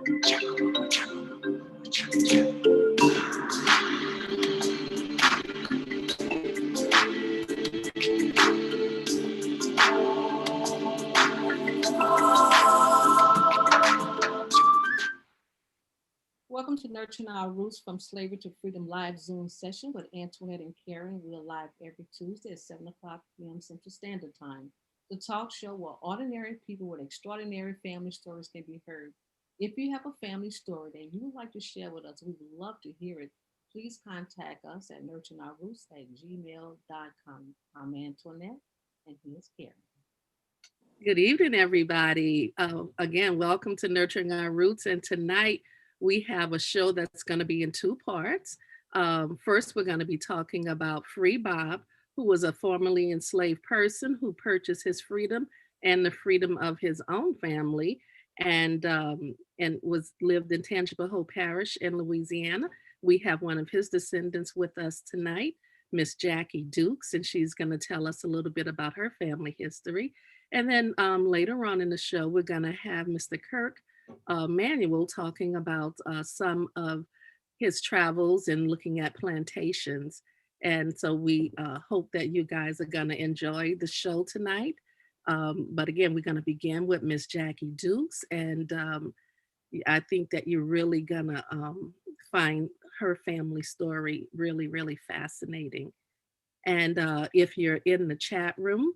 Welcome to Nurturing Our Roots from Slavery to Freedom live Zoom session with Antoinette and Karen. We're live every Tuesday at 7 o'clock p.m. Central Standard Time. The talk show where ordinary people with extraordinary family stories can be heard. If you have a family story that you would like to share with us, we would love to hear it. Please contact us at nurturingourroots@gmail.com. I'm Antoinette, and here's Karen. Good evening, everybody. Again, welcome to Nurturing Our Roots. And tonight we have a show that's going to be in two parts. First, we're going to be talking about Free Bob, who was a formerly enslaved person who purchased his freedom and the freedom of his own family, and was lived in Tangipahoa Parish in Louisiana. We have one of his descendants with us tonight, Miss Jackie Dukes, and she's going to tell us a little bit about her family history. And then later on in the show, we're going to have Mr. Kirk Manuel talking about some of his travels and looking at plantations. And so we hope that you guys are going to enjoy the show tonight. But again, we're going to begin with Miss Jackie Dukes. And I think that you're really going to find her family story really, really fascinating. And if you're in the chat room,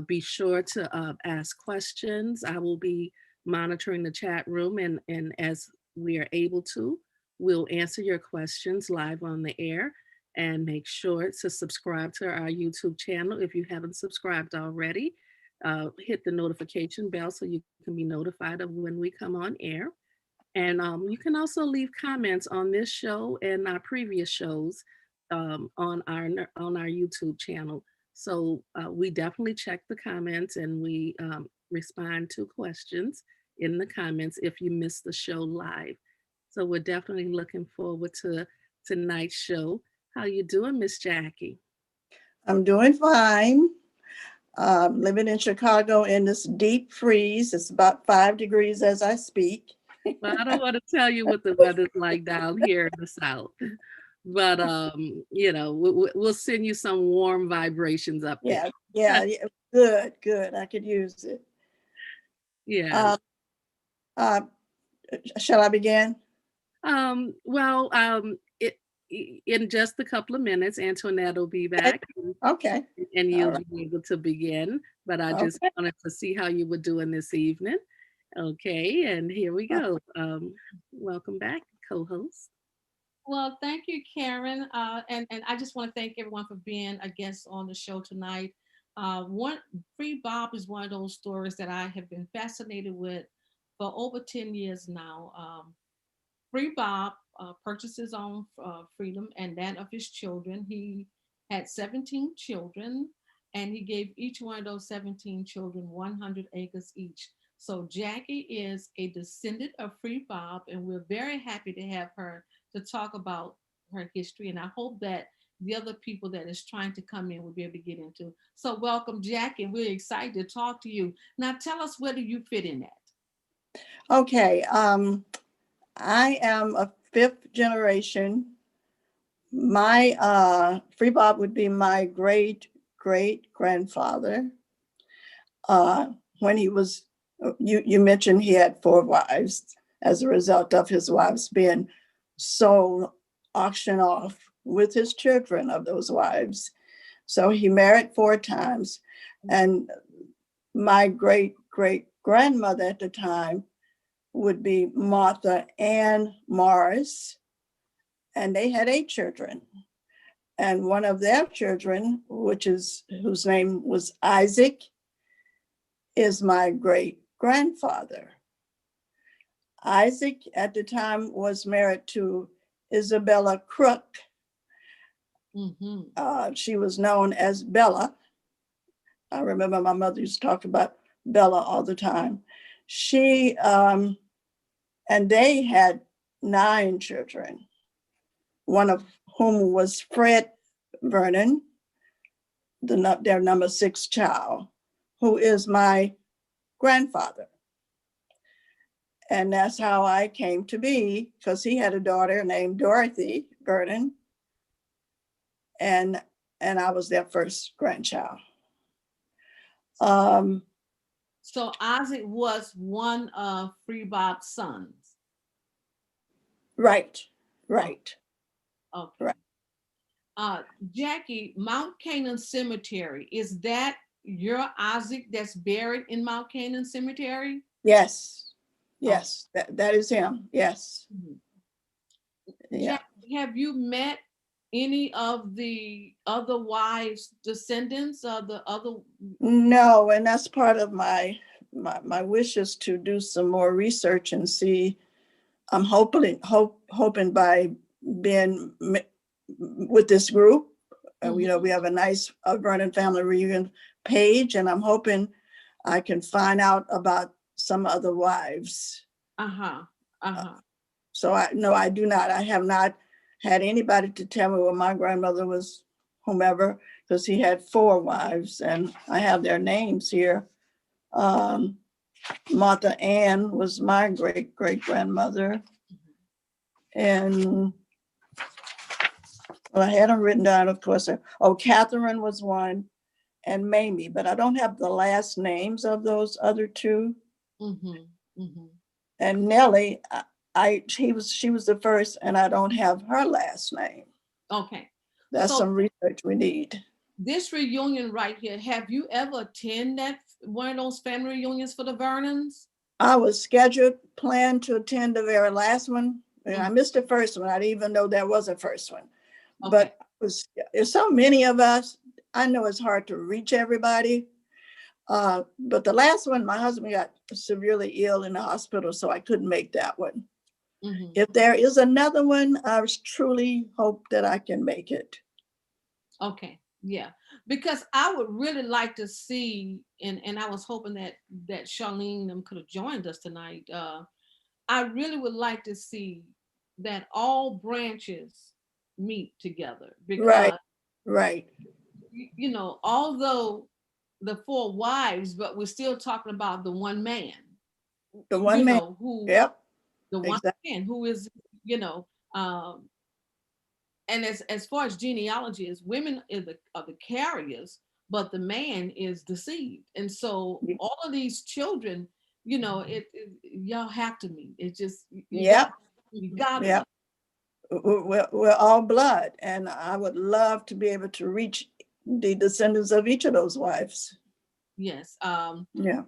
be sure to ask questions. I will be monitoring the chat room, and as we are able to, we'll answer your questions live on the air. And make sure to subscribe to our YouTube channel if you haven't subscribed already. Hit the notification bell so you can be notified of when we come on air. And you can also leave comments on this show and our previous shows on our YouTube channel. So we definitely check the comments, and we respond to questions in the comments if you missed the show live. So we're definitely looking forward to tonight's show. How you doing, Miss Jackie? I'm doing fine. Living in Chicago in this deep freeze. It's about 5 degrees as I speak. Well, I don't want to tell you what the weather's like down here in the South, but we'll send you some warm vibrations up there. Yeah, good. I could use it. Yeah. Shall I begin? Well, in just a couple of minutes, Antoinette will be back. Okay. And you'll be able to begin. But I just wanted to see how you were doing this evening. Okay, and here we go. Welcome back, co-host. Well, thank you, Karen. And I just want to thank everyone for being a guest on the show tonight. Free Bob is one of those stories that I have been fascinated with for over 10 years now. Free Bob purchased his own freedom and that of his children. He had 17 children, and he gave each one of those 17 children 100 acres each. So Jackie is a descendant of Free Bob, and we're very happy to have her to talk about her history. And I hope that the other people that is trying to come in will be able to get into. So welcome, Jackie, and we're excited to talk to you. Now tell us, where do you fit in that? Okay, I am a fifth generation. My Free Bob would be my great grandfather. When he was, you mentioned he had 4 wives as a result of his wives being sold, auctioned off with his children of those wives. So he married 4 times. And my great grandmother at the time would be Martha Ann Morris, and they had 8 children. And one of their children, whose name was Isaac, is my great grandfather. Isaac at the time was married to Isabella Crook. Mm-hmm. She was known as Bella. I remember my mother used to talk about Bella all the time. She and they had 9 children, one of whom was Fred Vernon, their number 6 child, who is my grandfather. And that's how I came to be, because he had a daughter named Dorothy Vernon, and I was their first grandchild. So Isaac was one of Free Bob's sons. Right. Okay. Right. Jackie, Mount Canaan Cemetery, is that your Isaac that's buried in Mount Canaan Cemetery? Yes. That is him. Yes. Mhm. Yeah. Jackie, have you met any of the other wives' descendants of the other? No, and that's part of my wish is to do some more research and see. I'm hoping by being with this group, we have a nice Vernon family reunion page, and I'm hoping I can find out about some other wives. So I do not. I have not had anybody to tell me, well, my grandmother was whomever, because he had 4 wives, and I have their names here. Martha Ann was my great grandmother, and well, I had them written down, of course. Catherine was one, and Mamie, but I don't have the last names of those other 2. And Nellie, she was the first, and I don't have her last name. Okay. That's some research we need. This reunion right here, have you ever attended one of those family reunions for the Vernons? I was planned to attend the very last one, and I missed the first one. I didn't even know there was a first one. Okay. But there's so many of us. I know it's hard to reach everybody. But the last one, my husband got severely ill in the hospital, so I couldn't make that one. If there is another one, I truly hope that I can make it. Okay, yeah, because I would really like to see, and I was hoping that Charlene could have joined us tonight. I really would like to see that all branches meet together, because right. You know, although the 4 wives, but we're still talking about the one man. The one man. Who? Yep. The one man who is, and as far as genealogy is, women are the carriers, but the man is deceived, and so all of these children, y'all have to meet. It's just you got to. We're all blood, and I would love to be able to reach the descendants of each of those wives. Yes. Yeah.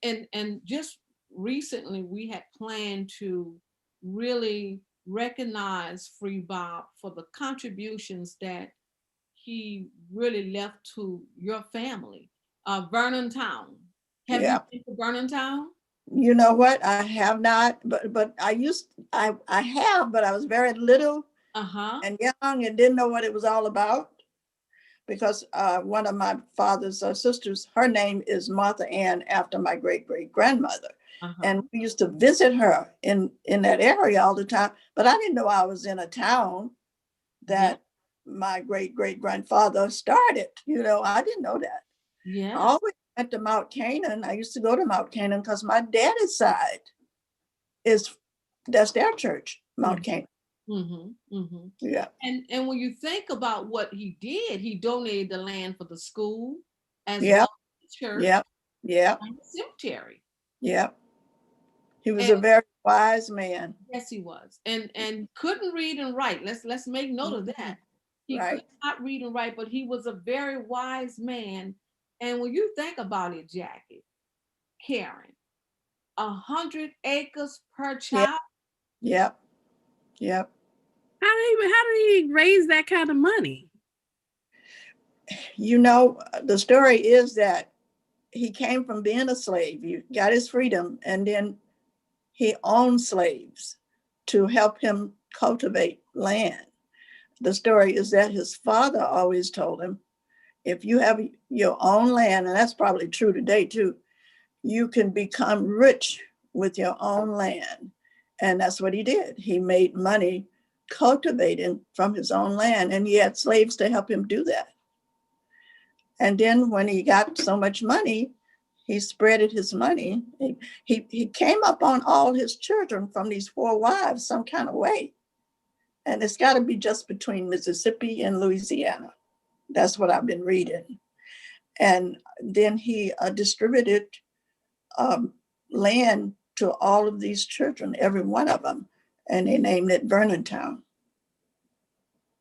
And just recently we had planned to really recognize Free Bob for the contributions that he really left to your family. Vernon Town. Have you been to Vernon Town? You know what? I have not, but I have, but I was very little and young and didn't know what it was all about, because one of my father's sisters, her name is Martha Ann, after my great grandmother. And we used to visit her in that area all the time, but I didn't know I was in a town that my great grandfather started. I didn't know that. I always went to Mount Canaan. I used to go to Mount Canaan because my daddy's side that's their church, Mount Canaan. Yeah. And when you think about what he did, he donated the land for the school as well as the church. And the cemetery. He was a very wise man. Yes, he was. And couldn't read and write. Let's make note of that. He could not read and write, but he was a very wise man. And when you think about it, Jackie, Karen, 100 acres per child. Yep. How did he raise that kind of money? The story is that he came from being a slave. He got his freedom, and then he owned slaves to help him cultivate land. The story is that his father always told him, if you have your own land, and that's probably true today too, you can become rich with your own land. And that's what he did. He made money cultivating from his own land, and he had slaves to help him do that. And then when he got so much money, he spreaded his money. He came up on all his children from these 4 wives some kind of way. And it's got to be just between Mississippi and Louisiana. That's what I've been reading. And then he distributed um, land to all of these children, every one of them, and they named it Vernon Town.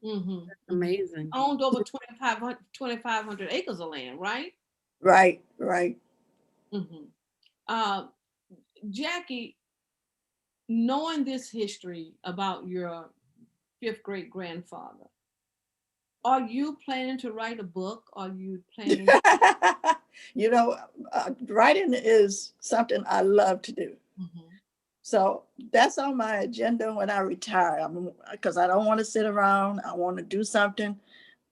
Mm-hmm. Amazing. Owned over 2,500 acres of land, right? Right, right. Mm-hmm. Uh, Jackie, knowing this history about your fifth great grandfather, are you planning to write a book? Are you planning? You know, writing is something I love to do. Mm-hmm. So that's on my agenda when I retire. Because I don't want to sit around. I want to do something.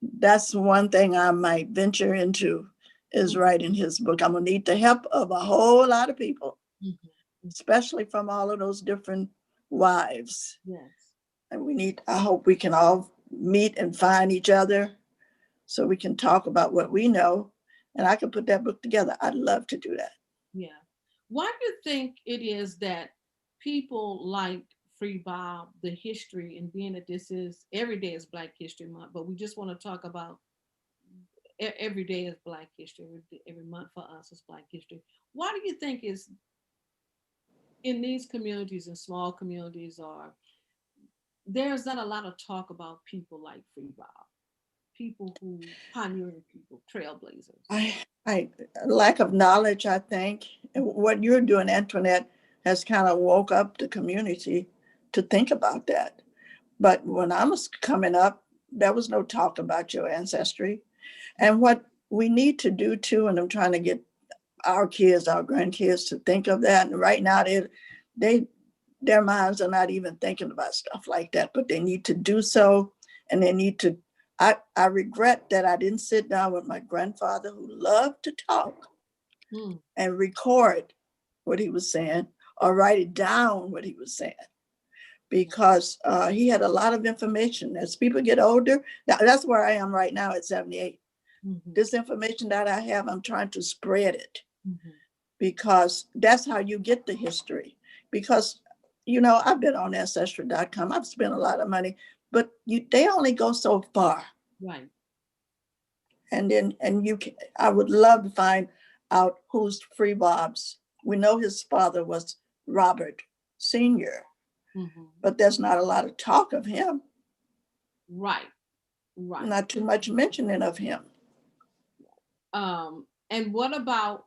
That's one thing I might venture into is writing his book. I'm gonna need the help of a whole lot of people, especially from all of those different wives. Yes. And I hope we can all meet and find each other so we can talk about what we know. And I can put that book together. I'd love to do that. Yeah. Why do you think it is that people like Free Bob, the history, and being that this is every day is Black History Month, but we just want to talk about every day is Black History, every month for us is Black History. Why do you think is in these communities and small communities or there's not a lot of talk about people like Free Bob, people who pioneering people, trailblazers? I lack of knowledge, I think. And what you're doing, Antoinette, has kind of woke up the community to think about that. But when I was coming up, there was no talk about your ancestry. And what we need to do too, and I'm trying to get our kids, our grandkids to think of that. And right now they their minds are not even thinking about stuff like that, but they need to do so. And they need to, I regret that I didn't sit down with my grandfather who loved to talk and record what he was saying or write it down what he was saying because he had a lot of information. As people get older, that's where I am right now at 78. This information that I have, I'm trying to spread it because that's how you get the history. Because, you know, I've been on ancestry.com. I've spent a lot of money, but they only go so far. Right. And then, I would love to find out who's Free Bob's. We know his father was Robert Sr., but there's not a lot of talk of him. Right. Right. Not too much mentioning of him. And what about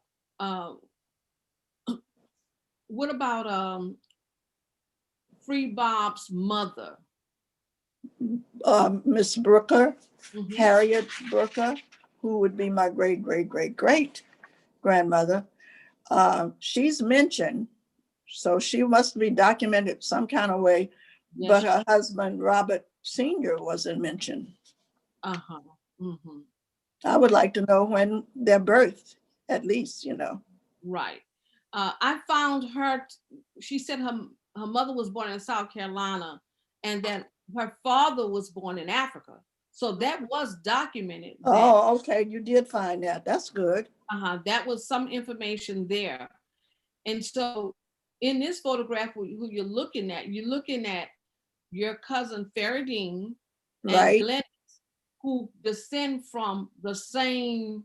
Free Bob's mother? Miss Brooker, Harriet Brooker, who would be my great, great, great, great grandmother. She's mentioned, so she must be documented some kind of way, but her husband, Robert Sr., wasn't mentioned. I would like to know when their birth, at least, you know. Right. I found her, she said her mother was born in South Carolina and that her father was born in Africa. So that was documented. Oh, okay. You did find that. That's good. That was some information there. And so in this photograph, who you're looking at your cousin Faradine and Glennis, who descend from the same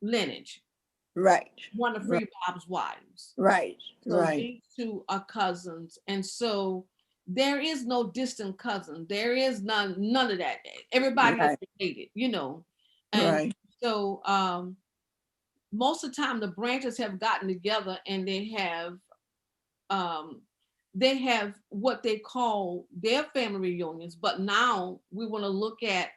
lineage. Right. One of Free Bob's wives. Right. So these two are cousins. And so there is no distant cousin. There is none of that. Everybody is related, you know. And so most of the time the branches have gotten together and they have what they call their family reunions. But now we want to look at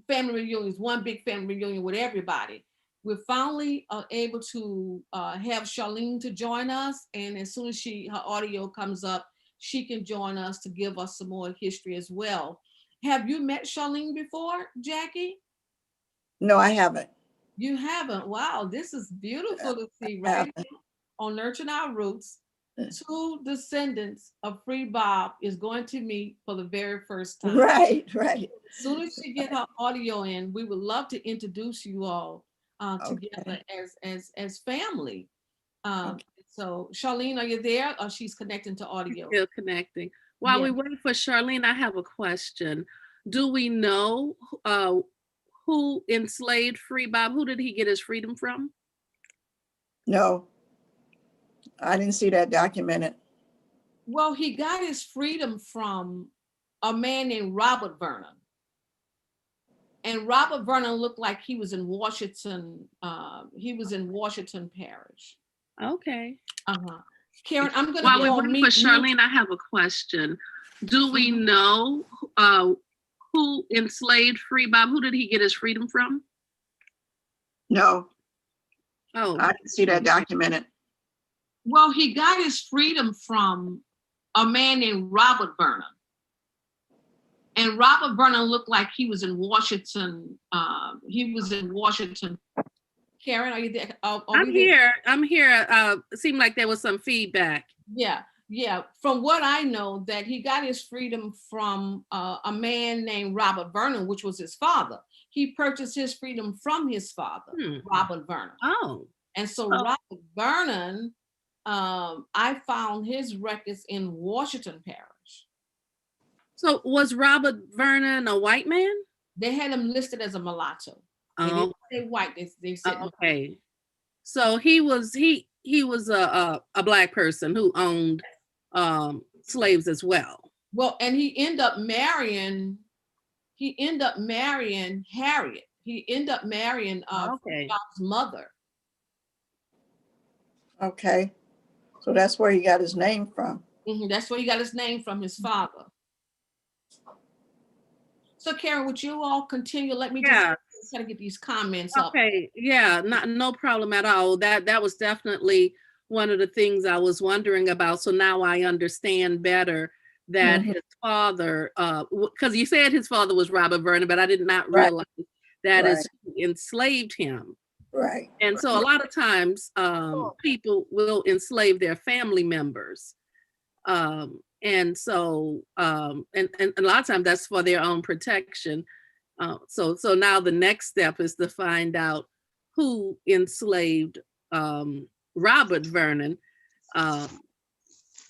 family reunions, one big family reunion with everybody. We're finally able to have Charlene to join us. And as soon as her audio comes up, she can join us to give us some more history as well. Have you met Charlene before, Jackie? No, I haven't. You haven't? Wow, this is beautiful to see right on Nurturing Our Roots. Two descendants of Free Bob is going to meet for the very first time. Right. As soon as she get her audio in, we would love to introduce you all. together Okay. as family. Okay. So Charlene, are you there? Or she's connecting to She's audio? still connecting. While Yeah. we wait for Charlene, I have a question. Do we know uh, who enslaved Free Bob? Who did he get his freedom from? No, I didn't see that documented. Well, he got his freedom from a man named Robert Vernon. And Robert Vernon looked like he was in Washington. He was in Washington Parish. Okay. Uh-huh. Karen, I'm gonna While we go on wait for mute. Charlene, I have a question. Do we know who enslaved Free Bob? Who did he get his freedom from? No, Oh, I didn't see that documented. Well, he got his freedom from a man named Robert Vernon. And Robert Vernon looked like he was in Washington. He was in Washington. Karen, are you there? I'm here. I'm here. It seemed like there was some feedback. Yeah. From what I know, that he got his freedom from a man named Robert Vernon, which was his father. He purchased his freedom from his father, Robert Vernon. Oh. And so Robert Vernon, I found his records in Washington Parish. So was Robert Vernon a white man? They had him listed as a mulatto. They Oh, didn't say white. They said okay. So he was a black person who owned slaves as well. well, and he ended up marrying Harriet. He ended up marrying Okay. Bob's mother. Okay, so that's where he got his name from. That's where he got his name from, his father. So Karen, would you all continue? Let me just try to get these comments up. Okay, yeah, no problem at all. That was definitely one of the things I was wondering about. So now I understand better that his father, because you said his father was Robert Vernon, but I did not realize that is who enslaved him. Right. And so a lot of times people will enslave their family members. And so and a lot of times that's for their own protection. So now the next step is to find out who enslaved Robert Vernon.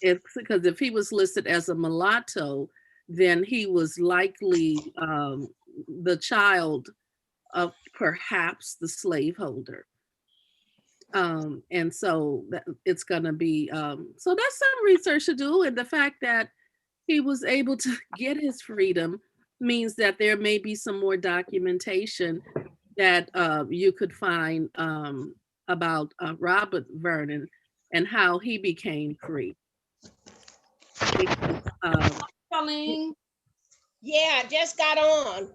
Because if he was listed as a mulatto, then he was likely the child of perhaps the slaveholder. And so it's going to be, so that's some research to do. And the fact that he was able to get his freedom means that there may be some more documentation that you could find about Robert Vernon and how he became free. Charlene? Yeah, I just got on.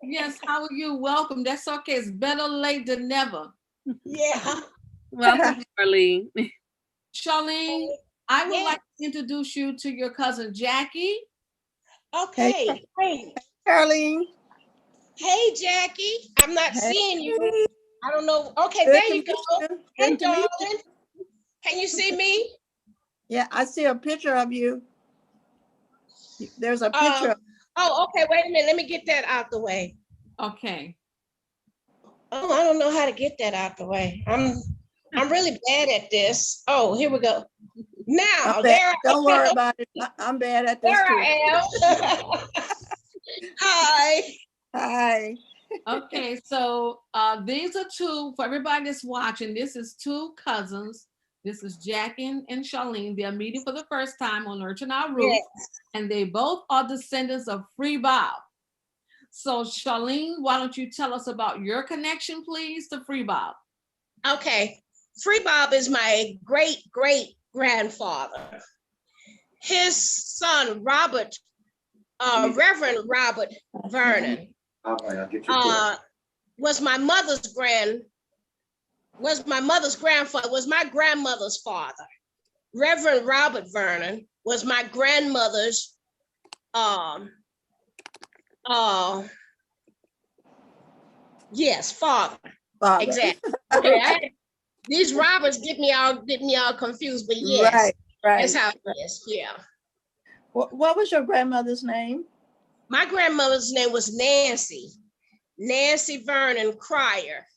Yes, how are you? Welcome. That's okay. It's better late than never. Yeah. Welcome, Charlene. Charlene, I would like to introduce you to your cousin Jackie. Okay. Hey, Charlene. Hey, Jackie. I'm not seeing you. I don't know. Okay, Good there you go. Hey, darling. you. Can you see me? Yeah, I see a picture of you. There's a picture. Oh, okay. Wait a minute. Let me get that out the way. Okay. Oh, I don't know how to get that out the way. I'm really bad at this. Oh, here we go. Now, Don't worry about it. I'm bad at this there too. I am. Hi. Hi. Okay, so these are two, for everybody that's watching, this is two cousins. This is Jackie and Charlene. They're meeting for the first time on Nurturing Our Roots, and they both are descendants of Free Bob. So Charlene, why don't you tell us about your connection, please, to Free Bob? Okay, Free Bob is my great-great-grandfather. His son, Robert, Reverend Robert Vernon, was my mother's grandfather, was my grandmother's father. Reverend Robert Vernon was my grandmother's father. Exactly. Okay, these Roberts get me all confused, but yes, right. That's how it is. Yeah. What was your grandmother's name? My grandmother's name was Nancy Vernon Cryer.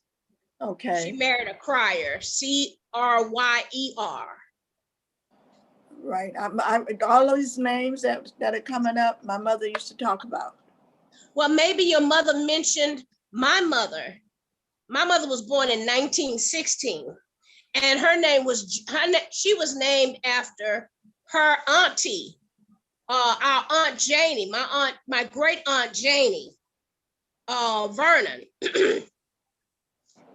Okay. She married a crier, Cryer. Right. All these names that are coming up, my mother used to talk about. Well, maybe your mother mentioned my mother. My mother was born in 1916, and she was named after her auntie, our aunt Janie, my great aunt Janie, Vernon.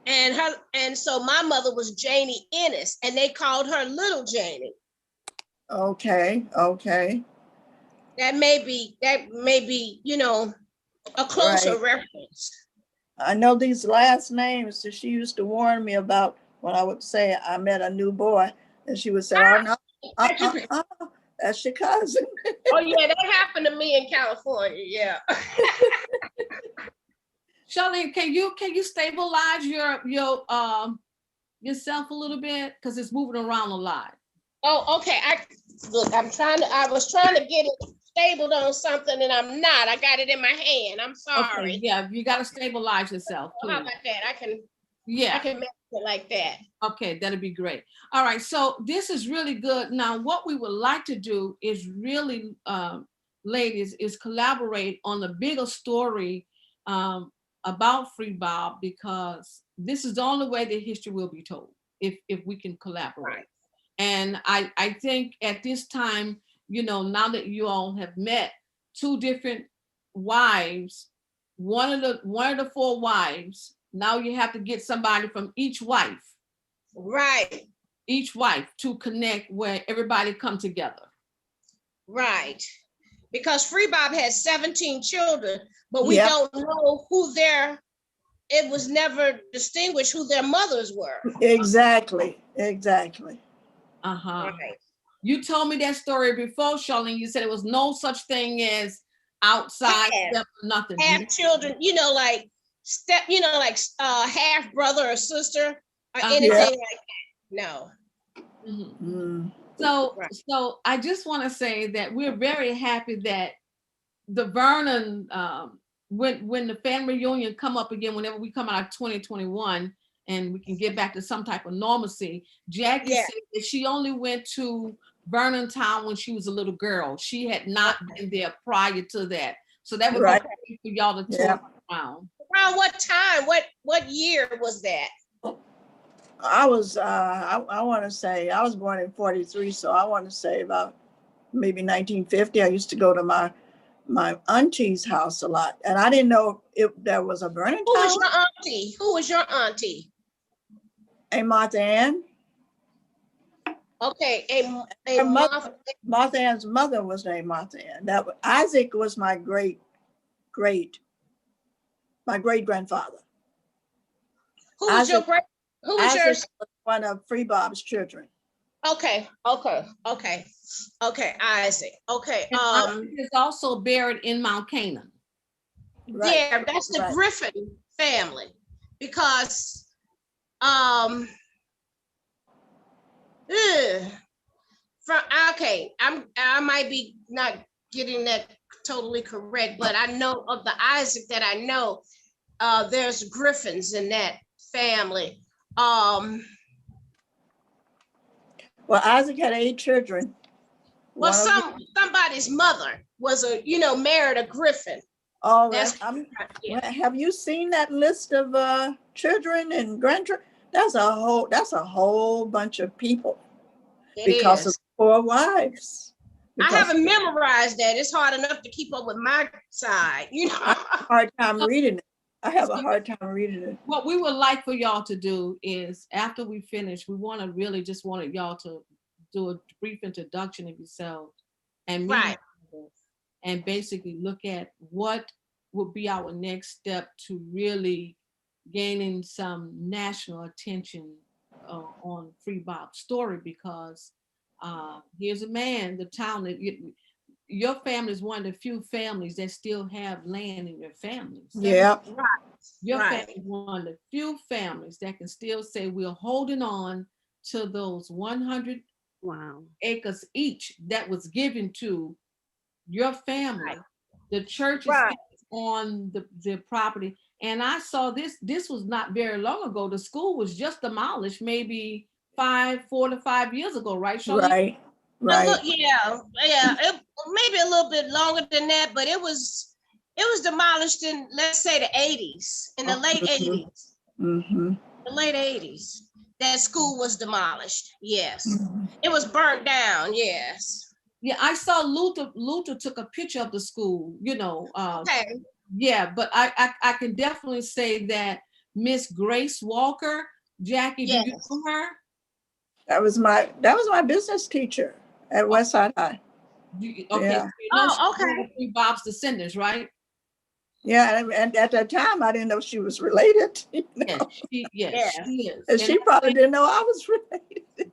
And so my mother was Janie Ennis, and they called her Little Janie. Okay. Okay. That may be, a closer Right. reference. I know these last names that she used to warn me about when I would say I met a new boy, and she would say, "Oh no, that's your cousin." Oh yeah, that happened to me in California. Yeah. Charlene, can you stabilize yourself a little bit, because it's moving around a lot. Oh, okay. I was trying to get it stabled on something and I'm not. I got it in my hand. I'm sorry. Okay, yeah, you got to stabilize yourself, Oh, please. how about that? I Yeah. can make it like that. Okay, that'd be great. All right, so this is really good. Now, what we would like to do is really, ladies, is collaborate on the bigger story about Free Bob, because this is the only way that history will be told if we can collaborate. Right. And I think at this time, now that you all have met two different wives, one of the four wives, now you have to get somebody from each wife to connect, where everybody come together. Right. Because Free Bob had 17 children, but we don't know it was never distinguished who their mothers were. Exactly. Uh-huh. Right. You told me that story before, Charlene. You said it was no such thing as outside step, nothing. Have children, like half brother or sister or anything like that. No. Mm-hmm. So I just want to say that we're very happy that the Vernon, when the family reunion come up again, whenever we come out of 2021 and we can get back to some type of normalcy, Jackie said that she only went to Vernon Town when she was a little girl. She had not been there prior to that. So that was Right. okay for y'all to tour around. Around what time? What year was that? I was, I want to say, I was born in 43, so I want to say about maybe 1950. I used to go to my auntie's house a lot, and I didn't know if there was a Vernon Town. Who was your auntie? A Martha Ann. Okay, Martha Ann's mother was named Martha Ann. Isaac was my great grandfather. Who was Isaac, yours? One of Free Bob's children. Okay, Isaac. Okay. Isaac is also buried in Mount Canaan. Right. Yeah, that's the Griffin family, because I might be not getting that totally correct, but I know of the Isaac that I know. There's Griffins in that family. Well, Isaac had 8 children. Well, somebody's mother was married a Griffin. Oh, have you seen that list of children and grandchildren? That's a whole bunch of people. Because of 4 wives. I haven't memorized that. It's hard enough to keep up with my side. I have a hard time reading it. What we would like for y'all to do is, after we finish, we want to really just wanted y'all to do a brief introduction of yourselves and and basically look at what would be our next step to really gaining some national attention on Free Bob's story, because here's a man, the town that your family is one of the few families that still have land in your families. Yeah. Your family is one of the few families that can still say we're holding on to those 100 acres each that was given to your family. The church is on the property, And I saw this was not very long ago. The school was just demolished, maybe 4 to 5 years ago, right, Charlene? Right, A right. little, yeah. Maybe a little bit longer than that, but it was demolished in, let's say, the 80s, in the late Mhm. 80s. Mhm. The late 80s. That school was demolished. Yes. Mhm. It was burnt down. Yes. Yeah, I saw Luther took a picture of the school, Okay. yeah, but I can definitely say that Miss Grace Walker, Jackie, do you Yes. know her? That was my business teacher at Oh, Westside High. okay, so Yeah. you know she's Oh, one of okay. the three Bob's descendants, right? Yeah, and at that time I didn't know she was related. Yes, Yes. she is. And And she probably didn't know I was related.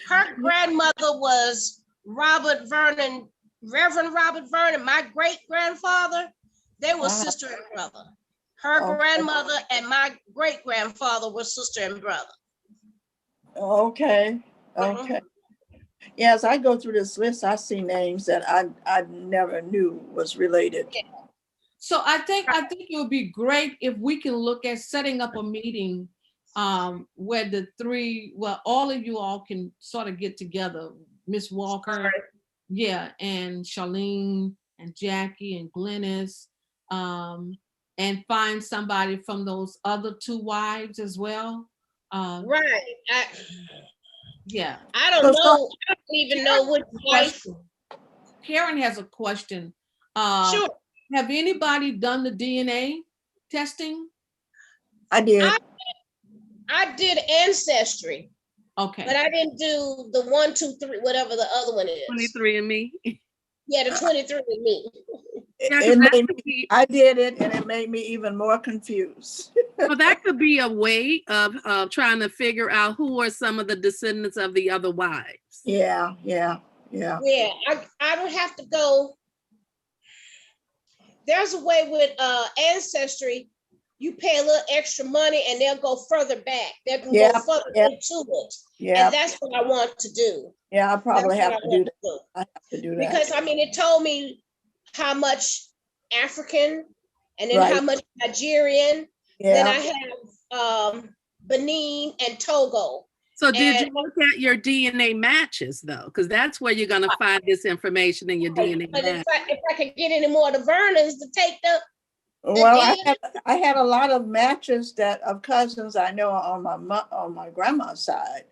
Her grandmother was Robert Vernon, Reverend Robert Vernon, my great grandfather. They were Uh-huh. sister and brother. Her Okay. grandmother and my great grandfather were sister and brother. Okay. Mhm. Okay. Yes, I go through this list. I see names that I never knew was related. so I think it would be great if we can look at setting up a meeting where all of you all can sort of get together. Miss Walker, yeah, and Charlene and Jackie and Glennis, um, and find somebody from those other two wives as well. Right. Yeah. I don't So, so know. I don't even Karen know which has a wife. question. Karen has a question. Uh, Sure. have anybody done the DNA testing? I did. I I did ancestry, Okay. but I didn't do the 1, 2, 3, whatever the other one is. 23 and me. Yeah, the 23 with me. Yeah, It because that made could me. be, I did it, and it made me even more confused. well, that could be a way of trying to figure out who are some of the descendants of the other wives. Yeah, yeah, yeah, Yeah, I don't have to go. There's a way with ancestry. You pay a little extra money and they'll go further back. They can go yeah, further yeah, into it. yeah, And that's what I want to do. yeah. I That's probably what have I to do want that. to do. I have to do that. Because I mean, it told me how much African and then how Right. much Nigerian. Then I Yeah. have Benin and Togo. So did And you look at your DNA matches though? Because that's where you're going to find this information in your DNA but match. if I could get any more of the Vernons to take the Well, DNA. I had a lot of matches that of cousins I know on on my grandma's side,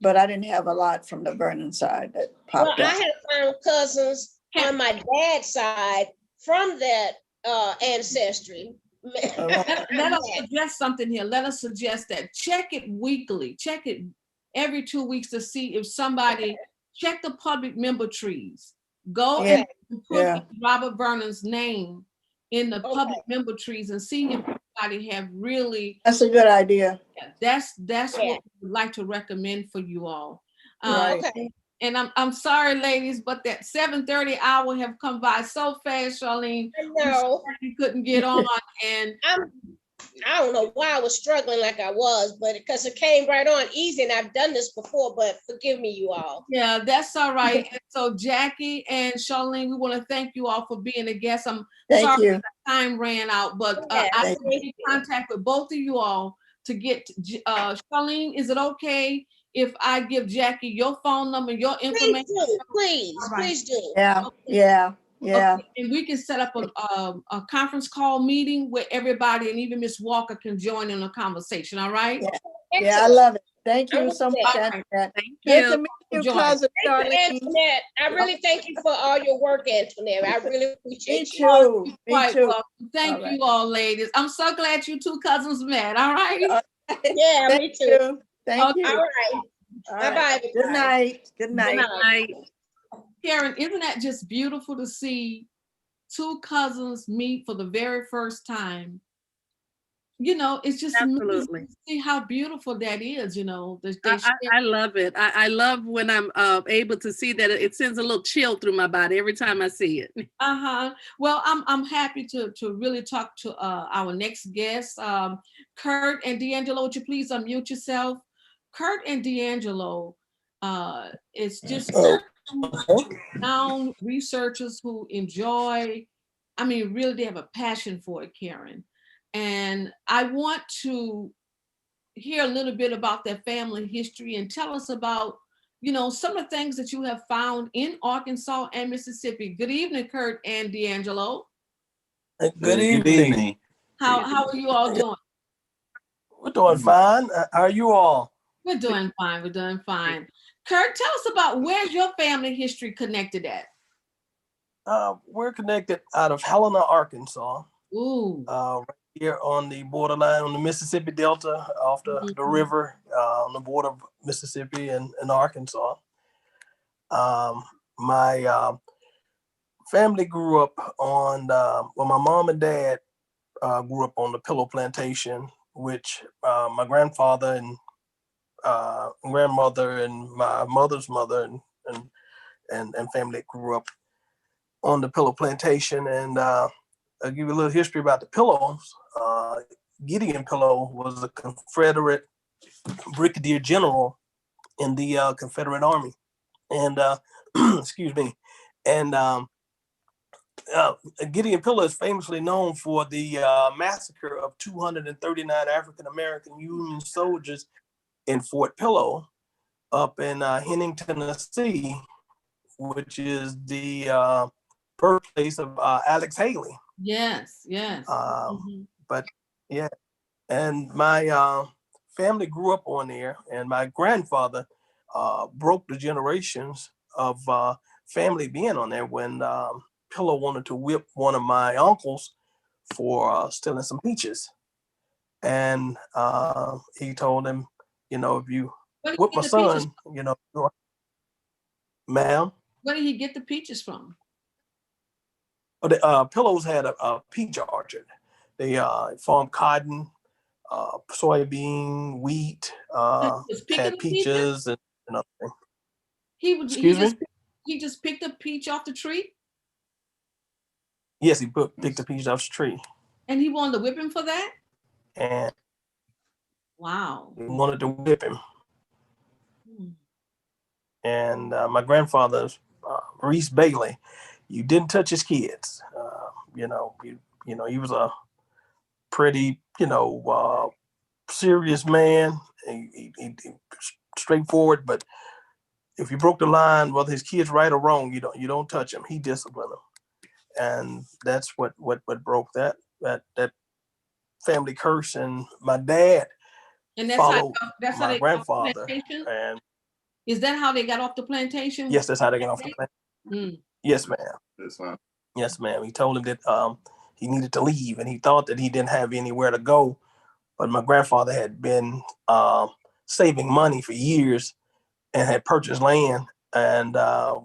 but I didn't have a lot from the Vernon side that Well, popped I up. had found cousins on my dad's side from that ancestry. Oh, Let us suggest something here. Let us suggest that check it weekly. Check it every 2 weeks to see if somebody check the public member trees. Go yeah, and Okay, put yeah. Robert Vernon's name in the okay, public member trees and see if anybody have really. That's a good idea. That's yeah, what we would like to recommend for you all. Right. okay. And I'm sorry, ladies, but that 7:30 hour have come by so fast, Charlene. I know. We couldn't get on, and I don't know why I was struggling like I was, but because it came right on easy, and I've done this before, but forgive me, you all. yeah, that's all right. And so Jackie and Charlene, we want to thank you all for being a guest. I'm Thank sorry you. the time ran out, but Yes, I Thank will thank be in you. contact with both of you all to get Charlene, is it okay if I give Jackie your phone number, your Please information? do, please, All right. please do. Yeah, Okay. yeah, yeah. Okay. And we can set up a conference call meeting where everybody and even Miss Walker can join in a conversation. All right. Yeah. Yeah, I Excellent. love it. Thank I'm you with so much, that. Antoinette. Thank Good you. to meet you, Join. cousin Thank you, Charlene. Antoinette. I really thank you for all your work, Antoinette. I really Me appreciate you. too. Me Quite too. welcome. Thank All right. you all, ladies. I'm so glad you two cousins met. All right. Yeah, Thank me too. you. Thank Okay. you. All right. All Bye-bye, right. everybody. Good night. Good Good night. night. Karen, isn't that just beautiful to see two cousins meet for the very first time? It's just amazing Absolutely. to see how beautiful that is. I love it. I love when I'm able to see that it sends a little chill through my body every time I see it. Well, I'm happy to really talk to our next guest, Kurt and D'Angelo. Would you please unmute yourself? Kurt and D'Angelo, it's just Oh. renowned researchers who enjoy. I mean, really, they have a passion for it, Karen. And I want to hear a little bit about their family history and tell us about, some of the things that you have found in Arkansas and Mississippi. Good evening, Kurt and D'Angelo. Good evening. How are you all doing? We're doing fine. How are you all? We're doing fine. We're doing fine. Kurt, tell us about where's your family history connected at? We're connected out of Helena, Arkansas. Ooh. Right here on the borderline on the Mississippi Delta, off the river, on the border of Mississippi and Arkansas. My family grew up on, my mom and dad grew up on the Pillow Plantation, which my grandfather and grandmother and my mother's mother and family grew up on the Pillow Plantation. And I'll give you a little history about the Pillows. Gideon Pillow was a Confederate brigadier general in the Confederate Army. And excuse me. And Gideon Pillow is famously known for the massacre of 239 African-American Union soldiers in Fort Pillow up in Henning, Tennessee, which is the birthplace of Alex Haley. Yes. But yeah, and my family grew up on there, and my grandfather broke the generations of family being on there when Pillow wanted to whip one of my uncles for stealing some peaches. And he told him, if you whip my son, ma'am. Where did he get the peaches from? The Pillows had a peach orchard. They farmed cotton, soybean, wheat, had peaches and other things. He just picked a peach off the tree? Yes, he picked a peach off the tree. And he wanted to whip him for that? And wow. He wanted to whip him. And my grandfather, Reese Bailey, you didn't touch his kids. He was a pretty, serious man. He straightforward, but if you broke the line, whether his kids right or wrong, you don't touch him. He disciplined them, and that's what broke that family curse. And my dad followed my grandfather. And is that how they got off the plantation? Yes, that's how they got off the plantation. Yes, ma'am. Yes, ma'am. Yes, ma'am. He told him that he needed to leave, and he thought that he didn't have anywhere to go. But my grandfather had been saving money for years and had purchased land. And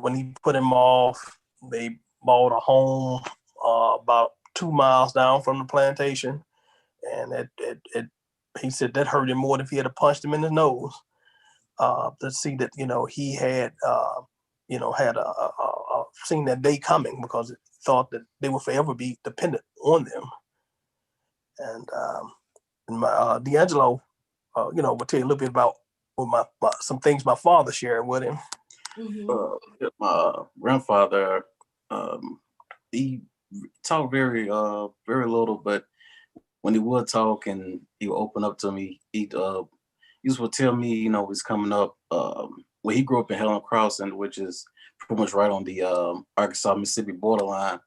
when he put him off, they bought a home about 2 miles down from the plantation. And he said that hurt him more than if he had punched him in the nose. To see that, he had, had seen that day coming, because it thought that they would forever be dependent on them. And my D'Angelo, will tell you a little bit about some things my father shared with him. My grandfather, he talked very little, but when he would talk and he would open up to me, he used to tell me, he's coming up. Well, he grew up in Helen Crossing, which is pretty much right on the Arkansas Mississippi borderline,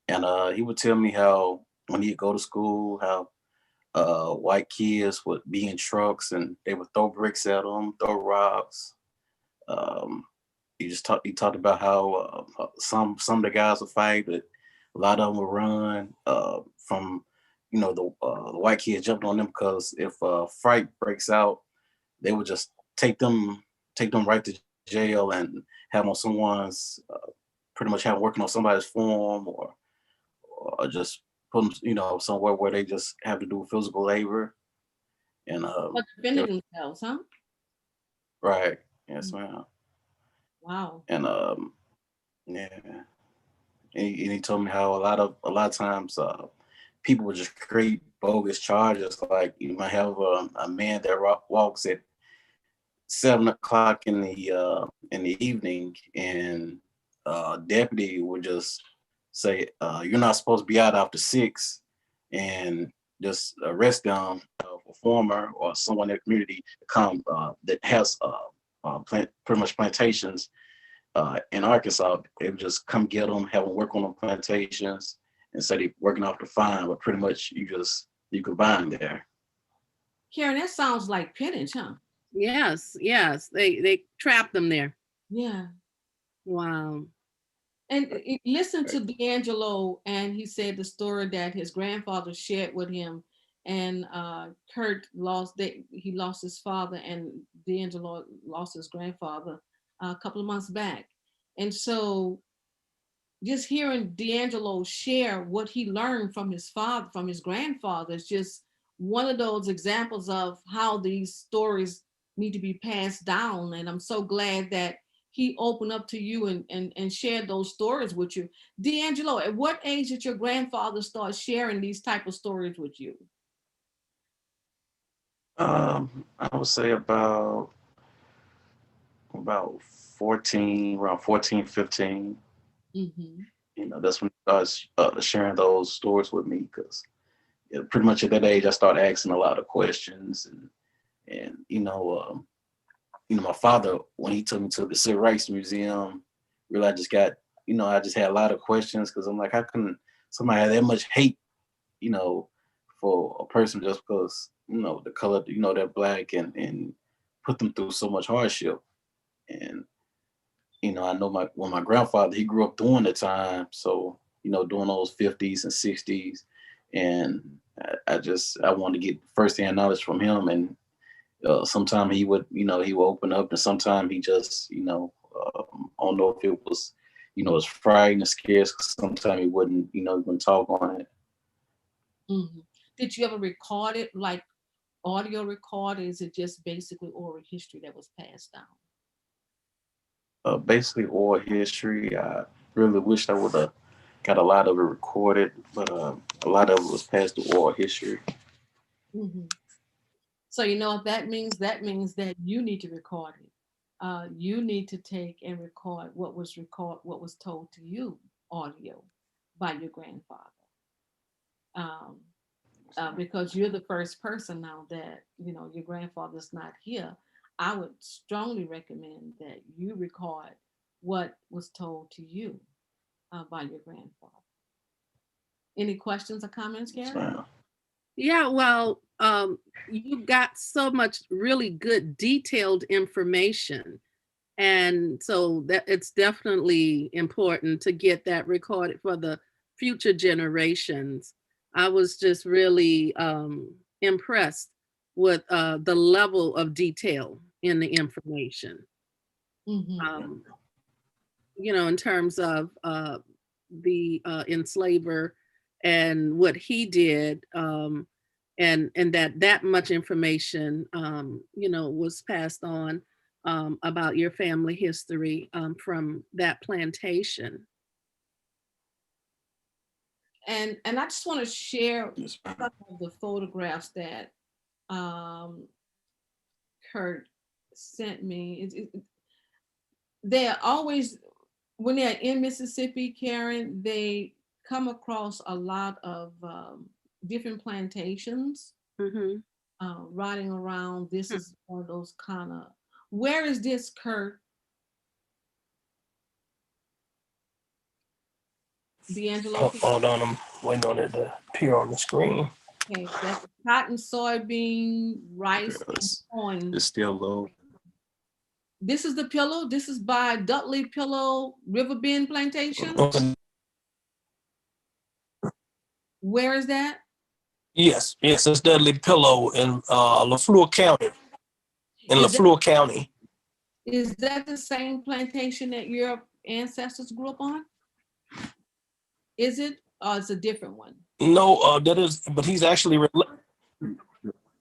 and he would tell me how when he'd go to school, how white kids would be in trucks and they would throw bricks at them, throw rocks. He talked about how some of the guys would fight, but a lot of them would run from the white kids jumped on them, because if a fight breaks out, they would just take them right to jail and have on someone's pretty much have working on somebody's farm or just put them somewhere where they just have to do physical labor and but defending themselves, huh? Right. Yes, ma'am. Wow. And yeah, and he told me how a lot of times people would just create bogus charges. Like you might have a man that walks at 7 o'clock in the evening, and deputy would just say, "You're not supposed to be out after 6," and just arrest them, a farmer or someone in the community to come that has pretty much plantations in Arkansas. They would just come get them, have them work on the plantations, and say they're working off the farm, but pretty much you can buy them there. Karen, that sounds like Pennage, huh? Yes, yes. They trapped them there. Yeah. Wow. And listen to D'Angelo, and he said the story that his grandfather shared with him, and Kurt he lost his father, and D'Angelo lost his grandfather a couple of months back. And so just hearing D'Angelo share what he learned from his father, from his grandfather, is just one of those examples of how these stories need to be passed down. And I'm so glad that he opened up to you and shared those stories with you. D'Angelo, at what age did your grandfather start sharing these type of stories with you? I would say about 14, around 14, 15. Mm-hmm. That's when he starts sharing those stories with me, because pretty much at that age I started asking a lot of questions, and my father, when he took me to the Civil Rights Museum, really I just had a lot of questions, because I'm like, how can somebody have that much hate, for a person just because the color, they're black, and put them through so much hardship. And I know my grandfather, he grew up during the time, so during those 50s and 60s, and I wanted to get firsthand knowledge from him. And sometimes he would open up, and sometimes he just I don't know if it was it's frightened and scared. Sometimes he wouldn't talk on it. Mm-hmm. Did you ever record it, like audio record, or is it just basically oral history that was passed down? Basically oral history. I really wished I would have got a lot of it recorded, but a lot of it was passed through oral history. Mm-hmm. So if that means that you need to record it. You need to take and record what was told to you, audio, by your grandfather, um, because you're the first person now that your grandfather's not here. I would strongly recommend that you record what was told to you by your grandfather. Any questions or comments, Karen? Yeah, well, you got so much really good detailed information. And so that it's definitely important to get that recorded for the future generations. I was just really impressed with the level of detail in the information. Mm-hmm. In terms of the enslaver and what he did, and that much information, was passed on about your family history from that plantation. And I just want to share some of the photographs that Kurt sent me. They're always, when they're in Mississippi, Karen, they come across a lot of different plantations, Mm-hmm. riding around. This is one of those kind of. Where is this, Kurt? D'Angelo? Hold on, I'm waiting on it to appear on the screen. Okay, that's cotton, soybean, rice, and corn. It's still low. This is the pillow. This is by Dudley Pillow Riverbend Plantation. Where is that? Yes, it's Dudley Pillow in LaFleur County. Is that the same plantation that your ancestors grew up on? Is it, or it's a different one? No, that is, but he's actually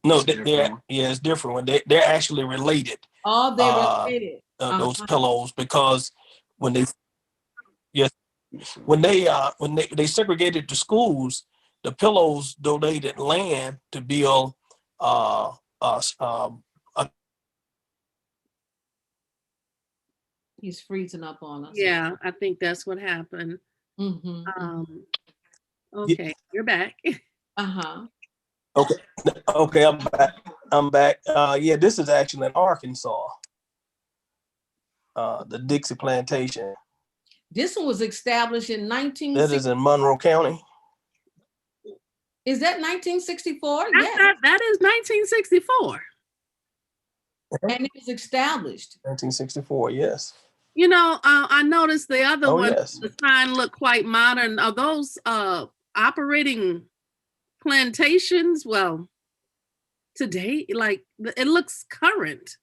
no, it's different one. They're actually related. Oh, they related. Those pillows, because when they yes when they segregated the schools, the pillows donated land to build He's freezing up on us. Yeah, I think that's what happened. Mm-hmm. Okay, you're back. Uh-huh. Okay, okay, I'm back. I'm back. Yeah, this is actually in Arkansas. The Dixie Plantation. This one was established in That 1960. is in Monroe County. Is that 1964? That, Yes. that is 1964. And it was established. 1964, yes. You know, I noticed the other Oh, one, yes. the sign looked quite modern. Are those operating plantations? Well, today, like it looks current.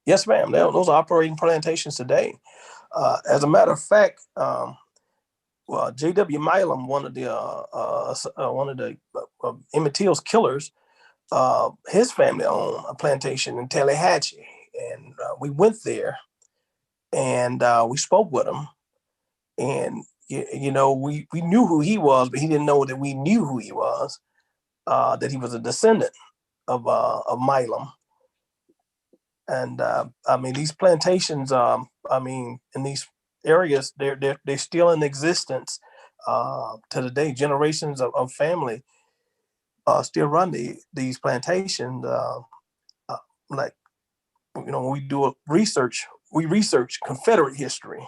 Yes, ma'am. Those are operating plantations today. As a matter of fact, well, J.W. Milam, one of the Emmett Till's killers, his family owned a plantation in Tallahatchie, and we went there and we spoke with him, and you know, we knew who he was, but he didn't know that we knew who he was. That he was a descendant of Milam. And I mean, these plantations, I mean, in these areas, they're still in existence to the day. Generations of family still run these plantations. Like, you know, when we do research, we research Confederate history,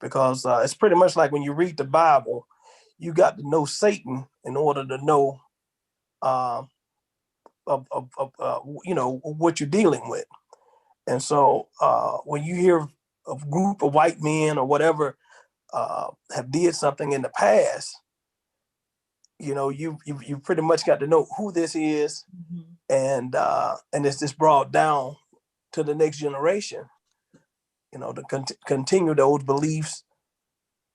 because it's pretty much like when you read the Bible, you got to know Satan in order to know you know, what you're dealing with. And so when you hear a group of white men or whatever have did something in the past, you know, you pretty much got to know who this is, and it's just brought down to the next generation, you know, to continue those beliefs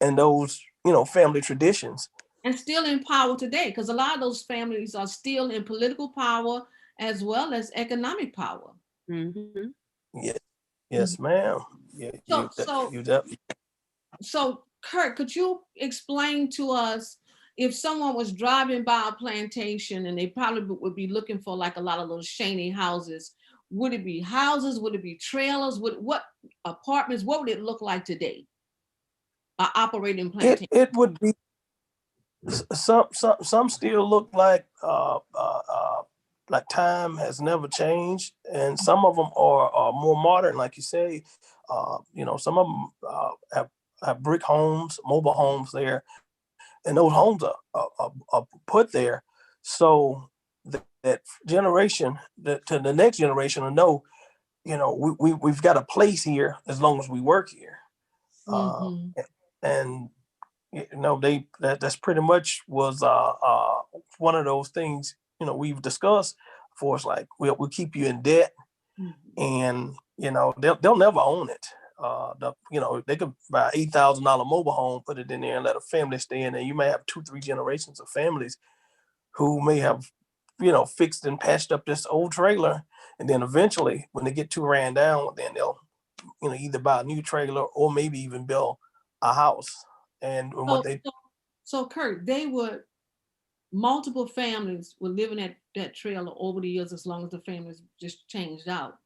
and those, you know, family traditions. And still in power today, because a lot of those families are still in political power as well as economic power. Mm-hmm. Yes, yes, ma'am. Yeah, you So Kurt, could you explain to us, if someone was driving by a plantation and they probably would be looking for like a lot of those shiny houses, would it be houses? Would it be trailers? What apartments? What would it look like today? Operating plantation. it would be some still look like time has never changed, and some of them are more modern, like you say. You know, some of them have brick homes, mobile homes there, and those homes are put there so that generation, that to the next generation will know, you know, we've got a place here as long as we work here. Mm-hmm. And you know, that's pretty much was one of those things, you know, we've discussed for us, like we'll keep you in debt, and you know, they'll never own it. You know, they could buy $8,000 mobile home, put it in there, and let a family stay in there. You may have 2-3 generations of families who may have, you know, fixed and patched up this old trailer, and then eventually, when they get too ran down, then they'll, you know, either buy a new trailer or maybe even build a house. And what So, they so, so Kurt, they would, multiple families were living at that trailer over the years, as long as the families just changed out.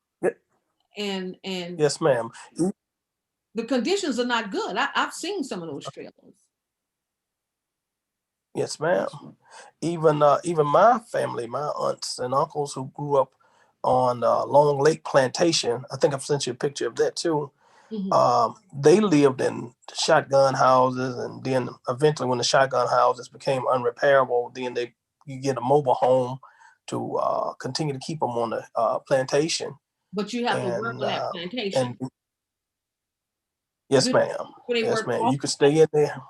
And Yes, ma'am. the conditions are not good. I've seen some of those trailers. Yes, ma'am. Even my family, my aunts and uncles who grew up on Long Lake Plantation. I think I've sent you a picture of that too. Mm-hmm. They lived in shotgun houses, and then eventually, when the shotgun houses became unrepairable, then you get a mobile home to continue to keep them on the plantation. But you have to work And on that plantation. yes, Do ma'am. they Yes, work ma'am. off? You can stay in there.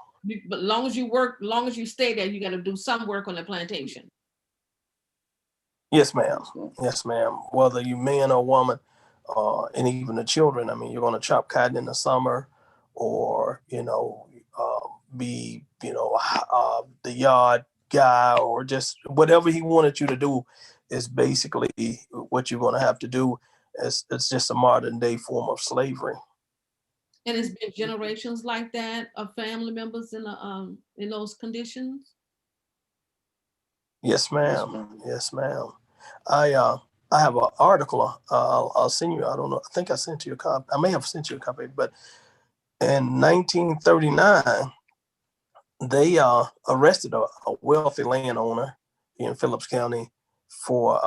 But long as you work, long as you stay there, you got to do some work on the plantation. Yes, ma'am. Yes, ma'am. Whether you man or woman, and even the children. I mean, you're going to chop cotton in the summer, or you know, be the yard guy, or just whatever he wanted you to do is basically what you're going to have to do. It's just a modern day form of slavery. And it's been generations like that of family members in those conditions. Yes, ma'am. Yes, ma'am. I uh I have an article. I'll send you. I don't know. I think I sent you a copy. I may have sent you a copy. But in 1939, they arrested a wealthy landowner in Phillips County for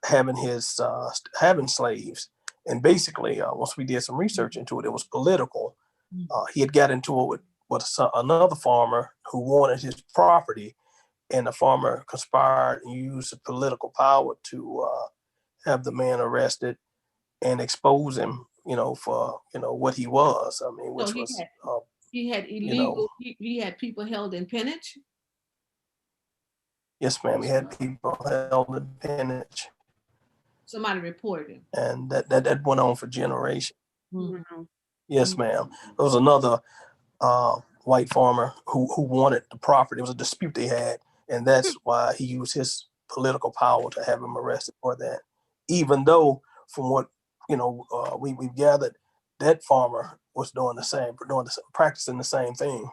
having slaves. And basically, once we did some research into it, it was political. He had got into it with another farmer who wanted his property, and the farmer conspired and used the political power to have the man arrested and expose him, for what he was. I mean, So which was, he had you know, illegal. He had people held in Pennage. yes, ma'am. He had people held in Pennage, Somebody reported him. and that went on for generations. Wow. Yes, ma'am. There was another white farmer who wanted the property. It was a dispute they had, and that's why he used his political power to have him arrested for that. Even though, from what we've gathered, that farmer was practicing the same thing.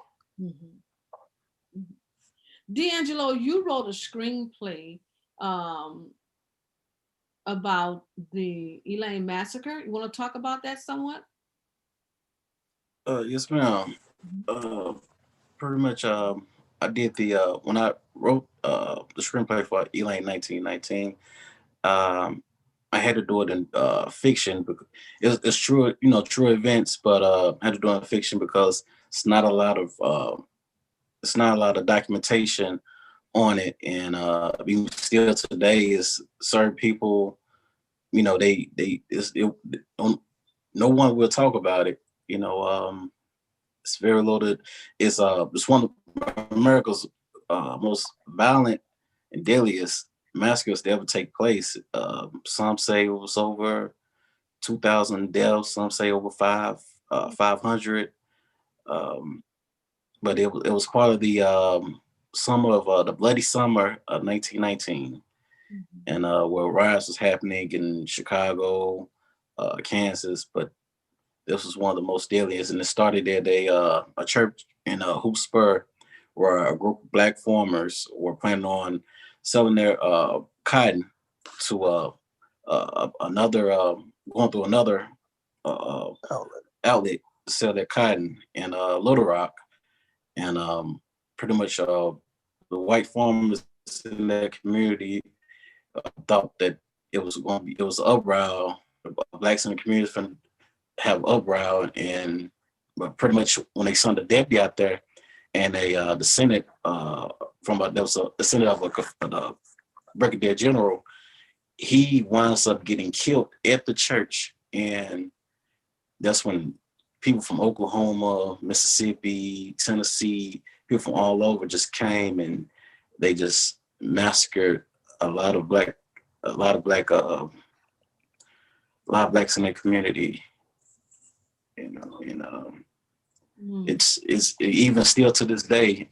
D'Angelo, you wrote a screenplay about the Elaine Massacre. You want to talk about that somewhat? Yes, ma'am. Pretty much. I did when I wrote the screenplay for Elaine 1919. I had to do it in fiction because it's true, true events, but I had to do it in fiction because it's not a lot of documentation on it, and even still today is certain people, no one will talk about it. It's very loaded. It's one of America's most violent and deadliest massacres to ever take place. Some say it was over 2,000 deaths. Some say over 500. But it was part of the summer of the bloody summer of 1919, and where riots was happening in Chicago, Kansas. But this was one of the most deadliest, and it started at a church in Hoop Spur, where a group of black farmers were planning on selling their cotton to another going through another outlet to sell their cotton in Little Rock, and pretty much the white farmers in that community thought that it was uproar. The blacks in the community was have uproar, and but pretty much when they sent the deputy out there, and the Senate there was a descendant of a brigadier general, he winds up getting killed at the church, and that's when people from Oklahoma, Mississippi, Tennessee, people from all over just came, and they just massacred a lot of blacks in the community. It's even still to this day,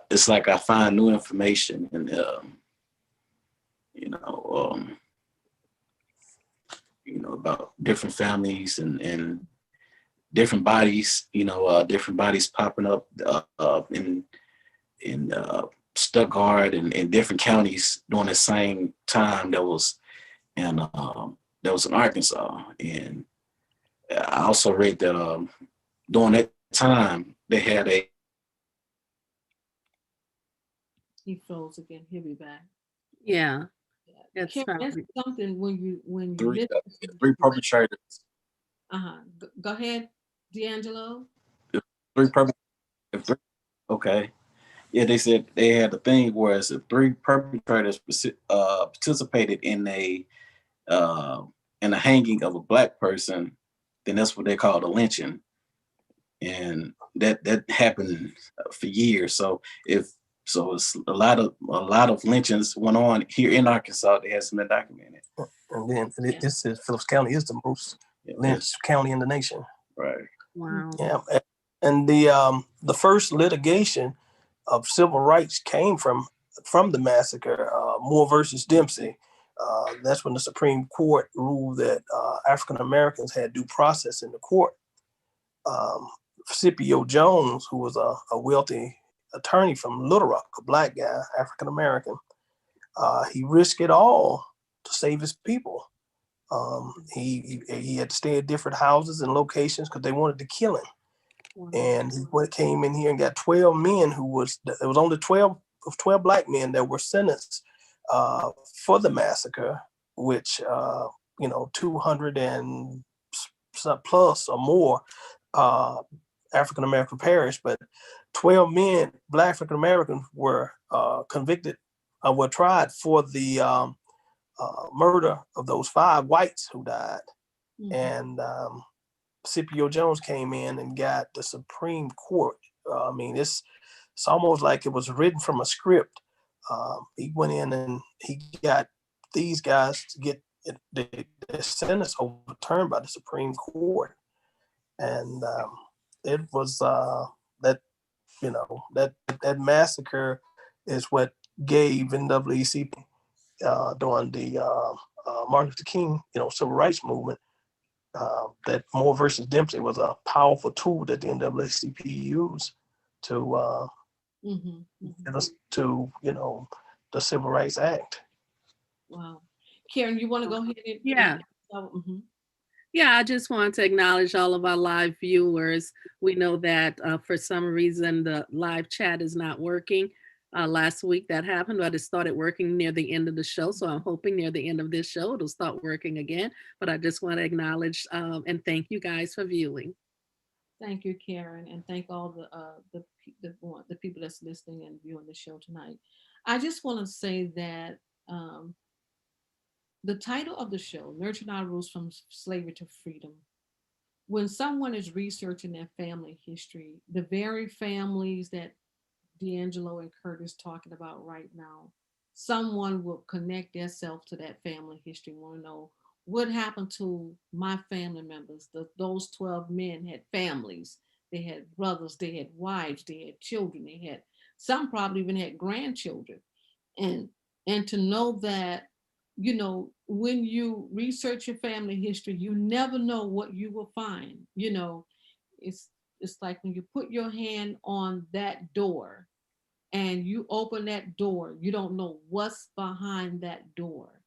it's like I find new information, and about different families and different bodies, different bodies popping up in Stuttgart and different counties during the same time that was in Arkansas. And I also read that during that time they had a He froze again. He'll be back. Yeah. That's something when you three perpetrators. Go ahead, D'Angelo. Okay. Yeah, they said they had a thing where if 3 perpetrators participated in a hanging of a black person, then that's what they called a lynching, and that happened for years. So it's a lot of lynchings went on here in Arkansas that hasn't been documented. And then this is Phillips County is the most lynched county in the nation. Right. Wow. Yeah, and the first litigation of civil rights came from the massacre, Moore versus Dempsey. That's when the Supreme Court ruled that African Americans had due process in the court. Scipio Jones, who was a wealthy attorney from Little Rock, a black guy, African American, he risked it all to save his people. He had to stay at different houses and locations because they wanted to kill him. And he came in here and got 12 men there was only 12 black men that were sentenced for the massacre, which, 200 and plus or more African-American perished, but 12 men, Black African-Americans, were convicted, were tried for the murder of those 5 whites who died. Mm-hmm. And Scipio Jones came in and got the Supreme Court. It's almost like it was written from a script. He went in and he got these guys to get their sentence overturned by the Supreme Court. And it was that massacre is what gave NAACP during the Martin Luther King, civil rights movement. That Moore versus Dempsey was a powerful tool that the NAACP used to get us to, the Civil Rights Act. Wow. Karen, you want to go ahead and Yeah, I just want to acknowledge all of our live viewers. We know that for some reason the live chat is not working. Last week that happened, but it started working near the end of the show. So I'm hoping near the end of this show, it'll start working again. But I just want to acknowledge and thank you guys for viewing. Thank you, Karen, and thank all the people that's listening and viewing the show tonight. I just want to say that the title of the show, Nurturing Our Roots from Slavery to Freedom, when someone is researching their family history, the very families that D'Angelo and Curtis talking about right now, someone will connect themselves to that family history, want to know what happened to my family members. Those 12 men had families. They had brothers, they had wives, they had children, they had, some probably even had grandchildren. And to know that, when you research your family history, you never know what you will find. It's like when you put your hand on that door and you open that door, you don't know what's behind that door.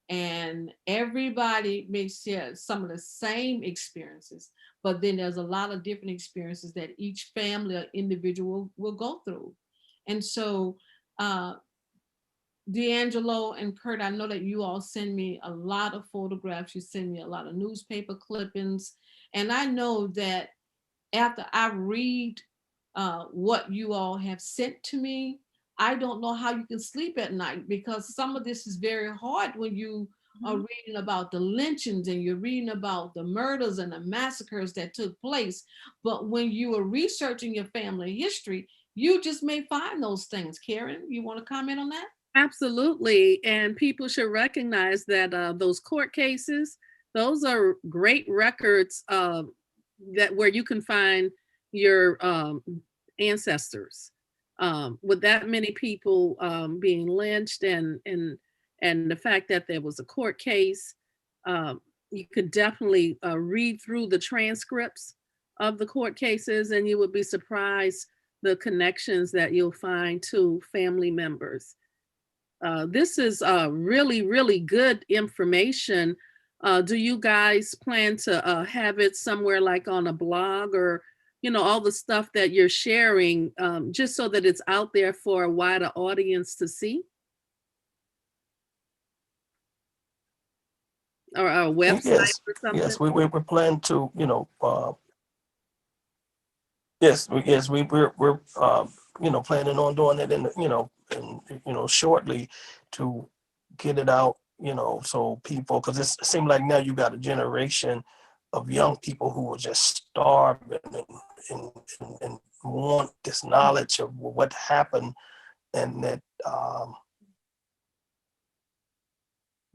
And everybody may share some of the same experiences, but then there's a lot of different experiences that each family or individual will go through. And so D'Angelo and Kurt, I know that you all send me a lot of photographs. You send me a lot of newspaper clippings. And I know that after I read what you all have sent to me, I don't know how you can sleep at night, because some of this is very hard when you are reading about the lynchings and you're reading about the murders and the massacres that took place. But when you are researching your family history, you just may find those things. Karen, you want to comment on that? Absolutely. And people should recognize that those court cases, those are great records that where you can find your ancestors. With that many people being lynched and the fact that there was a court case, you could definitely read through the transcripts of the court cases, and you would be surprised the connections that you'll find to family members. This is really, really good information. Do you guys plan to have it somewhere like on a blog or, all the stuff that you're sharing, just so that it's out there for a wider audience to see? Or a website or something? Yes, we're planning to, we're planning on doing it in, shortly to get it out, so people, because it seems like now you got a generation of young people who are just starving and want this knowledge of what happened, and that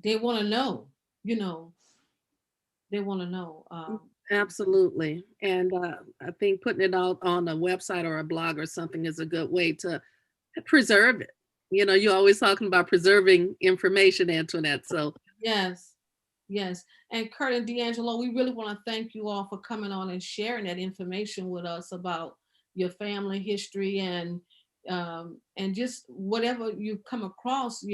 they want to know, they want to know. Absolutely. And I think putting it out on a website or a blog or something is a good way to preserve it. You're always talking about preserving information, Antoinette. So yes. And Kurt and D'Angelo, we really want to thank you all for coming on and sharing that information with us about your family history and just whatever you've come across.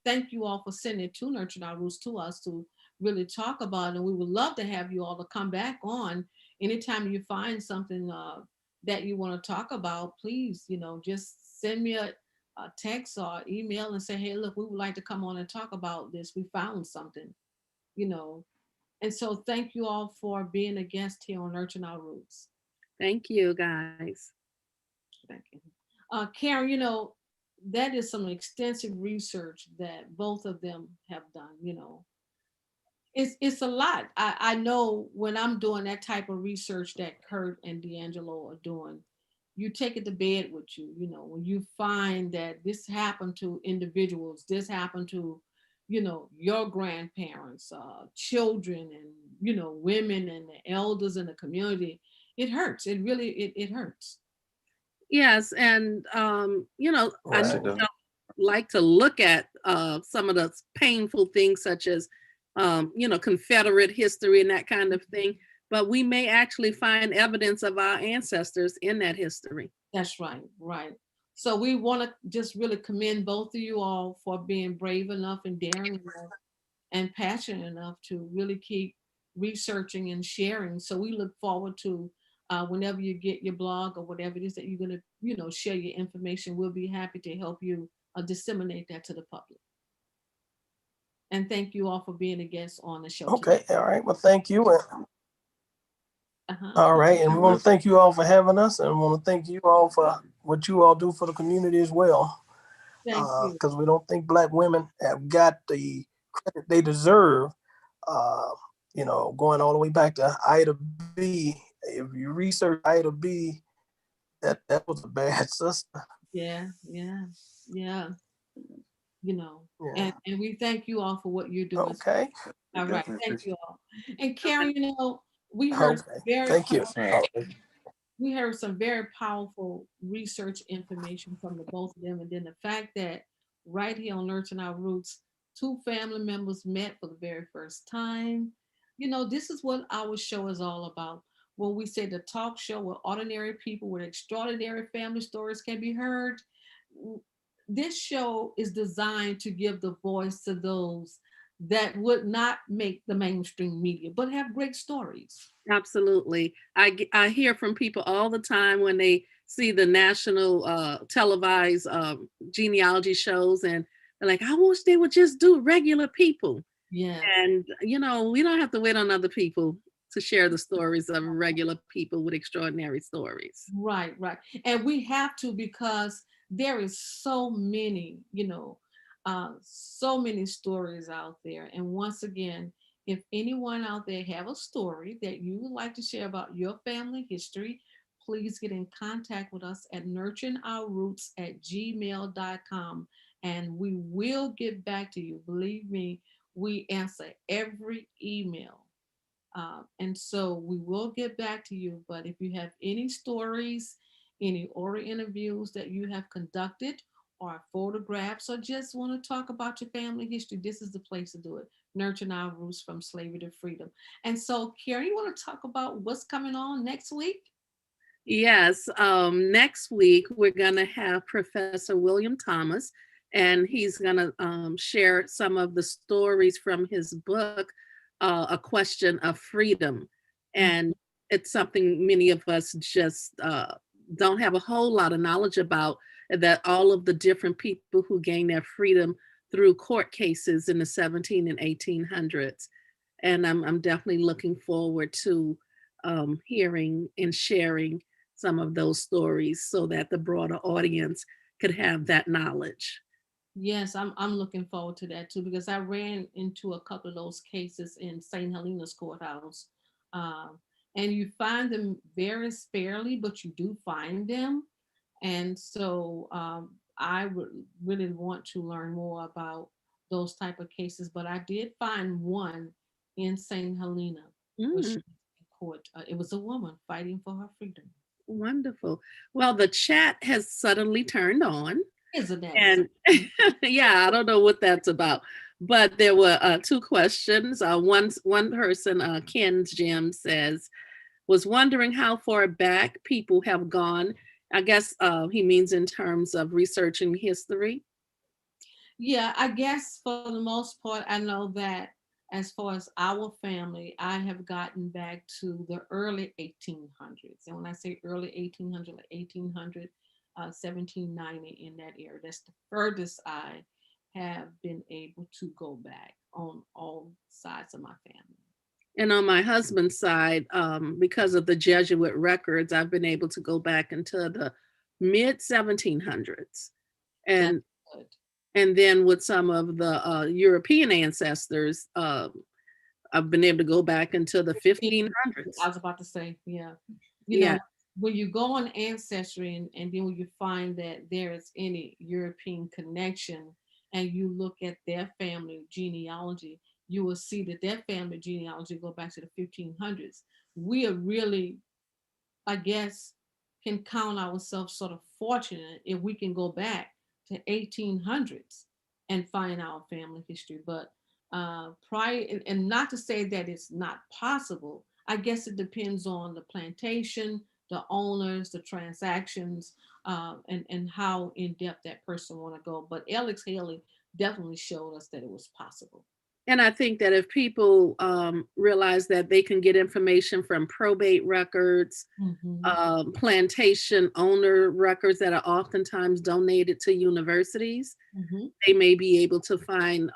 Thank you all for sending it to Nurturing Our Roots to us to really talk about it. And we would love to have you all to come back on anytime you find something that you want to talk about, please, just send me a text or email and say, hey, look, we would like to come on and talk about this. We found something, you know. And so thank you all for being a guest here on Nurturing Our Roots. Thank you, guys. Thank you. Karen, that is some extensive research that both of them have done, It's a lot. I know when I'm doing that type of research that Kurt and D'Angelo are doing, you take it to bed with you, when you find that this happened to individuals, this happened to, your grandparents, children, and, women and the elders in the community. It hurts. It really, it hurts. Yes, and I Yes, know it we does. don't like to look at some of the painful things such as Confederate history and that kind of thing, but we may actually find evidence of our ancestors in that history. That's right, right. So we want to just really commend both of you all for being brave enough and daring enough and passionate enough to really keep researching and sharing. So we look forward to whenever you get your blog or whatever it is that you're going to, share your information. We'll be happy to help you disseminate that to the public. And thank you all for being a guest on the show today. Okay, all right. Well, thank you. Uh-huh. All right, and we want to thank you all for having us, and we want to thank you all for what you all do for the community as well. Thank you. Because we don't think Black women have got the credit they deserve. Going all the way back to Ida B. If you research Ida B, that was a bad sister. Yeah. Yeah. And we thank you all for what you're doing. Okay. All right, thank you all. And Karen, we heard Okay. Thank you. We heard some very powerful research information from the both of them, and then the fact that right here on Nurturing Our Roots, two family members met for the very first time. This is what our show is all about. When we say the talk show where ordinary people with extraordinary family stories can be heard, this show is designed to give the voice to those that would not make the mainstream media, but have great stories. Absolutely. I hear from people all the time when they see the national televised genealogy shows, and they're like, I wish they would just do regular people. Yeah. And, we don't have to wait on other people to share the stories of regular people with extraordinary stories. Right. And we have to, because there is so many, so many stories out there. And once again, if anyone out there have a story that you would like to share about your family history, please get in contact with us at nurturingourroots@gmail.com, and we will get back to you. Believe me, we answer every email. And so we will get back to you. But if you have any stories, any oral interviews that you have conducted, or photographs, or just want to talk about your family history, this is the place to do it. Nurturing Our Roots from Slavery to Freedom. And so, Karen, you want to talk about what's coming on next week? Yes. Next week, we're going to have Professor William Thomas, and he's going to share some of the stories from his book, A Question of Freedom. And it's something many of us just don't have a whole lot of knowledge about, that all of the different people who gained their freedom through court cases in the 17 and 1800s. And I'm definitely looking forward to hearing and sharing some of those stories so that the broader audience could have that knowledge. Yes, I'm looking forward to that too, because I ran into a couple of those cases in St. Helena's courthouse. And you find them very sparely, but you do find them. And so I would really want to learn more about those type of cases. But I did find one in St. Helena. Where she was in court. It was a woman fighting for her freedom. Wonderful. Well, the chat has suddenly turned on. Isn't that? And yeah, I don't know what that's about. But there were two questions. One person, Ken's Jim, says, was wondering how far back people have gone. I guess he means in terms of researching history. Yeah, I guess for the most part, I know that as far as our family, I have gotten back to the early 1800s. And when I say early 1800, like 1800, 1790, in that area, that's the furthest I have been able to go back on all sides of my family. And on my husband's side, because of the Jesuit records, I've been able to go back into the mid 1700s. That's And good. and then with some of the European ancestors, I've been able to go back into the 1500s. I was about to say, yeah. You Yeah. know, when you go on Ancestry and then when you find that there is any European connection and you look at their family genealogy, you will see that their family genealogy go back to the 1500s. We are really, I guess, can count ourselves sort of fortunate if we can go back to 1800s and find our family history. But prior, and not to say that it's not possible, I guess it depends on the plantation, the owners, the transactions, and how in depth that person want to go. But Alex Haley definitely showed us that it was possible. And I think that if people realize that they can get information from probate records, Mhm. plantation owner records that are oftentimes donated to universities, Mhm. they may be able to find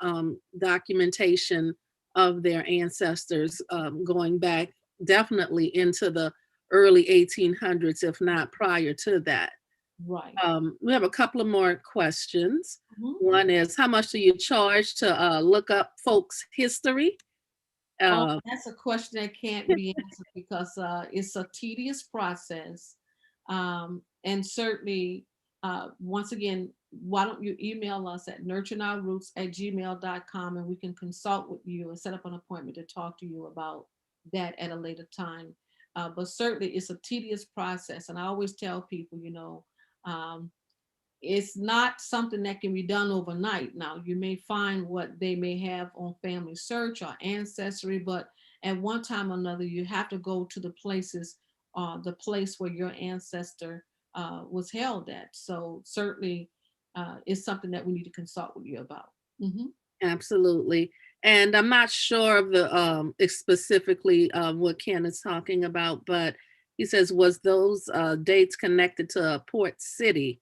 documentation of their ancestors going back definitely into the early 1800s, if not prior to that. Right. We have a couple of more questions. Mhm. One is, how much do you charge to look up folks' history? Oh, Uh, that's a question that can't be answered because it's a tedious process. And certainly, once again, why don't you email us at nurturingourroots@gmail.com and we can consult with you and set up an appointment to talk to you about that at a later time. But certainly, it's a tedious process. And I always tell people, um, it's not something that can be done overnight. Now, you may find what they may have on Family Search or Ancestry, but at one time or another, you have to go to the places, the place where your ancestor was held at. So certainly, it's something that we need to consult with you about. Mhm. Absolutely. And I'm not sure of the specifically what Ken is talking about, but he says, was those dates connected to a port city?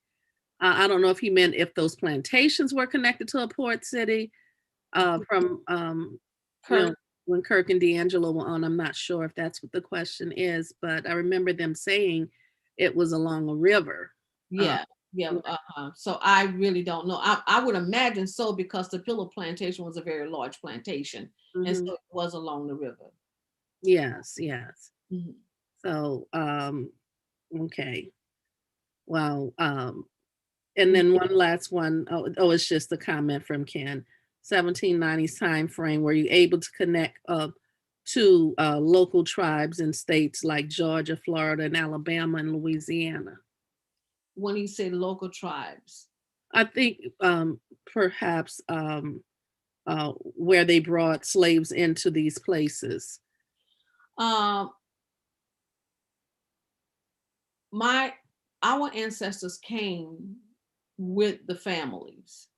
I don't know if he meant if those plantations were connected to a port city from you know, Kirk, when Kirk and D'Angelo were on. I'm not sure if that's what the question is, but I remember them saying it was along a river. Uh, yeah, yeah. So I really don't know. I would imagine so because the Pillow Plantation was a very large plantation, and mhm. so it was along the river. Yes, yes. Mhm. So, okay. Well, and then one last one. Oh, it's just a comment from Ken. 1790s time frame. Were you able to connect to local tribes in states like Georgia, Florida, and Alabama and Louisiana? When he said local tribes. I think perhaps where they brought slaves into these places. Um, my our ancestors came with the families,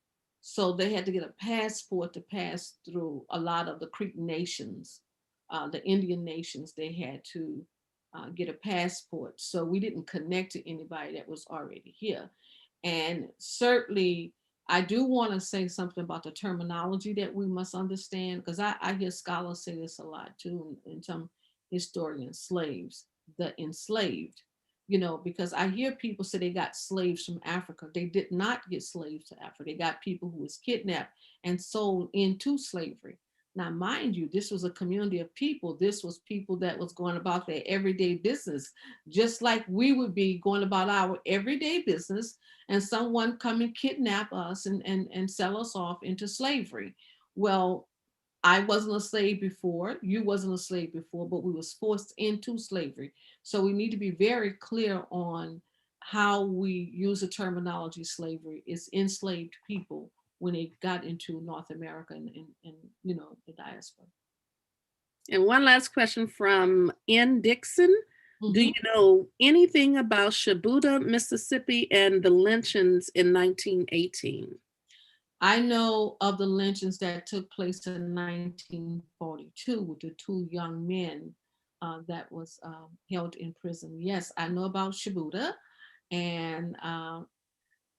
so they had to get a passport to pass through a lot of the Creek nations, the Indian nations. They had to get a passport, so we didn't connect to anybody that was already here. And certainly, I do want to say something about the terminology that we must understand, because I hear scholars say this a lot too, and some historians, slaves, the enslaved, because I hear people say they got slaves from Africa. They did not get slaves to Africa. They got people who was kidnapped and sold into slavery. Now, mind you, this was a community of people. This was people that was going about their everyday business, just like we would be going about our everyday business, and someone come and kidnap us and sell us off into slavery. Well, I wasn't a slave before, you wasn't a slave before, but we was forced into slavery. So we need to be very clear on how we use the terminology slavery. It's enslaved people when they got into North America and the diaspora. And one last question from N. Dixon. Do you Mhm. know anything about Shibuda, Mississippi, and the lynchings in 1918? I know of the lynchings that took place in 1942 with the two young men that was held in prison. Yes, I know about Shibuda. And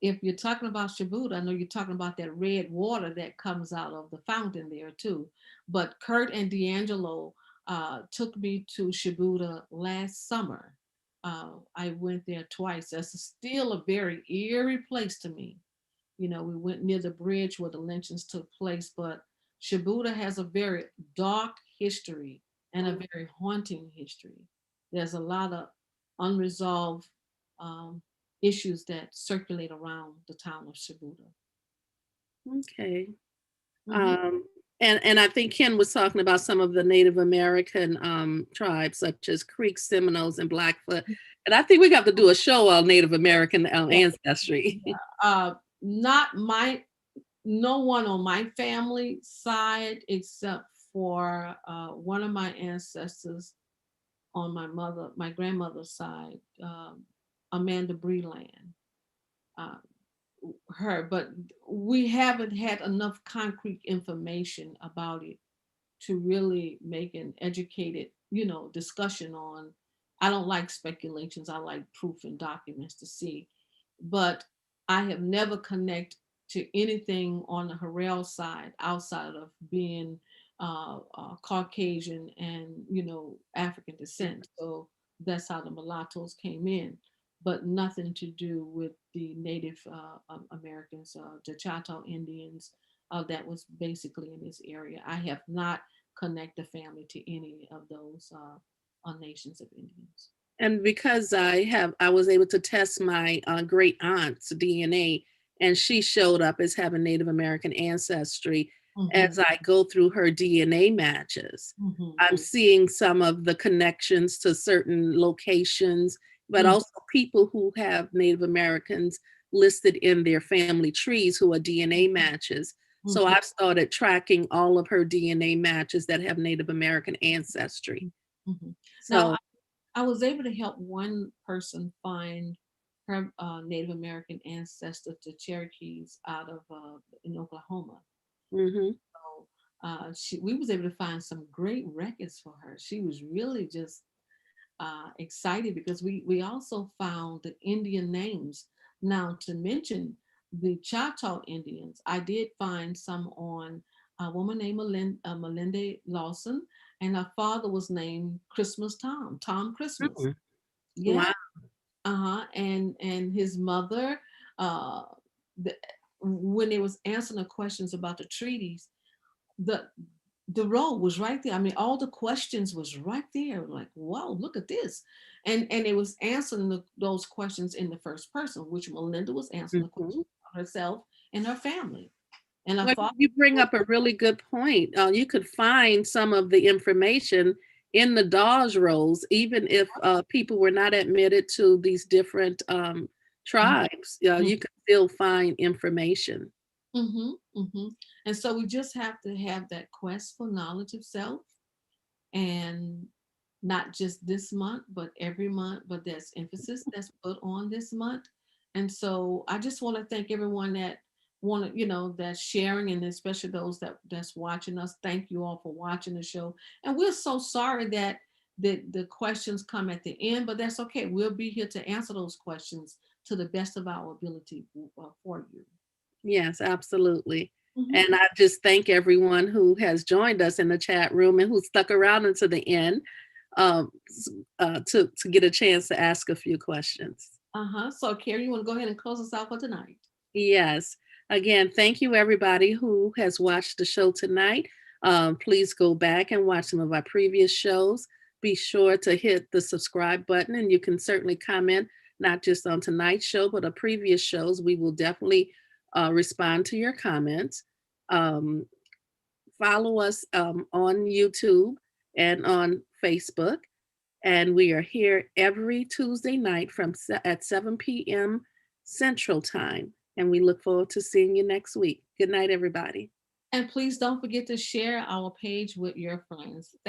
if you're talking about Shibuda, I know you're talking about that red water that comes out of the fountain there too. But Kurt and D'Angelo took me to Shibuda last summer. I went there twice. That's still a very eerie place to me. You know, we went near the bridge where the lynchings took place, but Shibuda has a very dark history and a very haunting history. There's a lot of unresolved um, issues that circulate around the town of Shibuda. Okay. Mhm. Um, and I think Ken was talking about some of the Native American tribes, such as Creek, Seminoles, and Blackfoot. And I think we got to do a show on Native American Yeah. ancestry. Uh, not my, no one on my family side except for one of my ancestors on my grandmother's side, Amanda Breland. Uh, her, but we haven't had enough concrete information about it to really make an educated, discussion on. I don't like speculations. I like proof and documents to see. But I have never connected to anything on the Harrell side outside of being Caucasian and African descent. So that's how the mulattoes came in, but nothing to do with the Native Americans, the Choctaw Indians. That was basically in this area. I have not connect the family to any of those nations of Indians. And because I was able to test my great aunt's DNA, and she showed up as having Native American ancestry. Mhm, As I go through her DNA matches, mhm, I'm seeing some of the connections to certain locations, but mhm, also people who have Native Americans listed in their family trees who are DNA matches. So mhm, I've started tracking all of her DNA matches that have Native American ancestry. mhm. Now, So, I was able to help one person find her Native American ancestor to Cherokees out of in Oklahoma. mhm. So we was able to find some great records for her. She was really just excited because we also found the Indian names. Now, to mention the Choctaw Indians, I did find some on a woman named Melinda Lawson, and her father was named Christmas Tom Christmas. Mhm. Yeah, Wow. and his mother, uh, the, when they was answering the questions about the treaties, the the role was right there. I mean, all the questions was right there. Like, wow, look at this, and it was answering those questions in the first person, which Melinda was answering the Mhm. questions about herself and her family, and her Well, father. you bring up a really good point. You could find some of the information in the Dawes rolls, even if people were not admitted to these different tribes. You could still find information. Mm-hmm, mm-hmm. And so we just have to have that quest for knowledge of self, and not just this month, but every month. But there's emphasis that's put on this month. And so I just want to thank everyone that want to, that's sharing, and especially those that's watching us. Thank you all for watching the show. And we're so sorry that the questions come at the end, but that's okay. We'll be here to answer those questions to the best of our ability for you. Yes, absolutely. Mhm. And I just thank everyone who has joined us in the chat room and who stuck around until the end to get a chance to ask a few questions. Uh-huh. So Carrie, you want to go ahead and close us out for tonight? Yes. Again, thank you everybody who has watched the show tonight. Please go back and watch some of our previous shows. Be sure to hit the subscribe button, and you can certainly comment, not just on tonight's show, but on previous shows. We will definitely respond to your comments. Um, Follow us on YouTube and on Facebook. And we are here every Tuesday night at 7 p.m. Central Time. And we look forward to seeing you next week. Good night, everybody. And please don't forget to share our page with your friends. Thank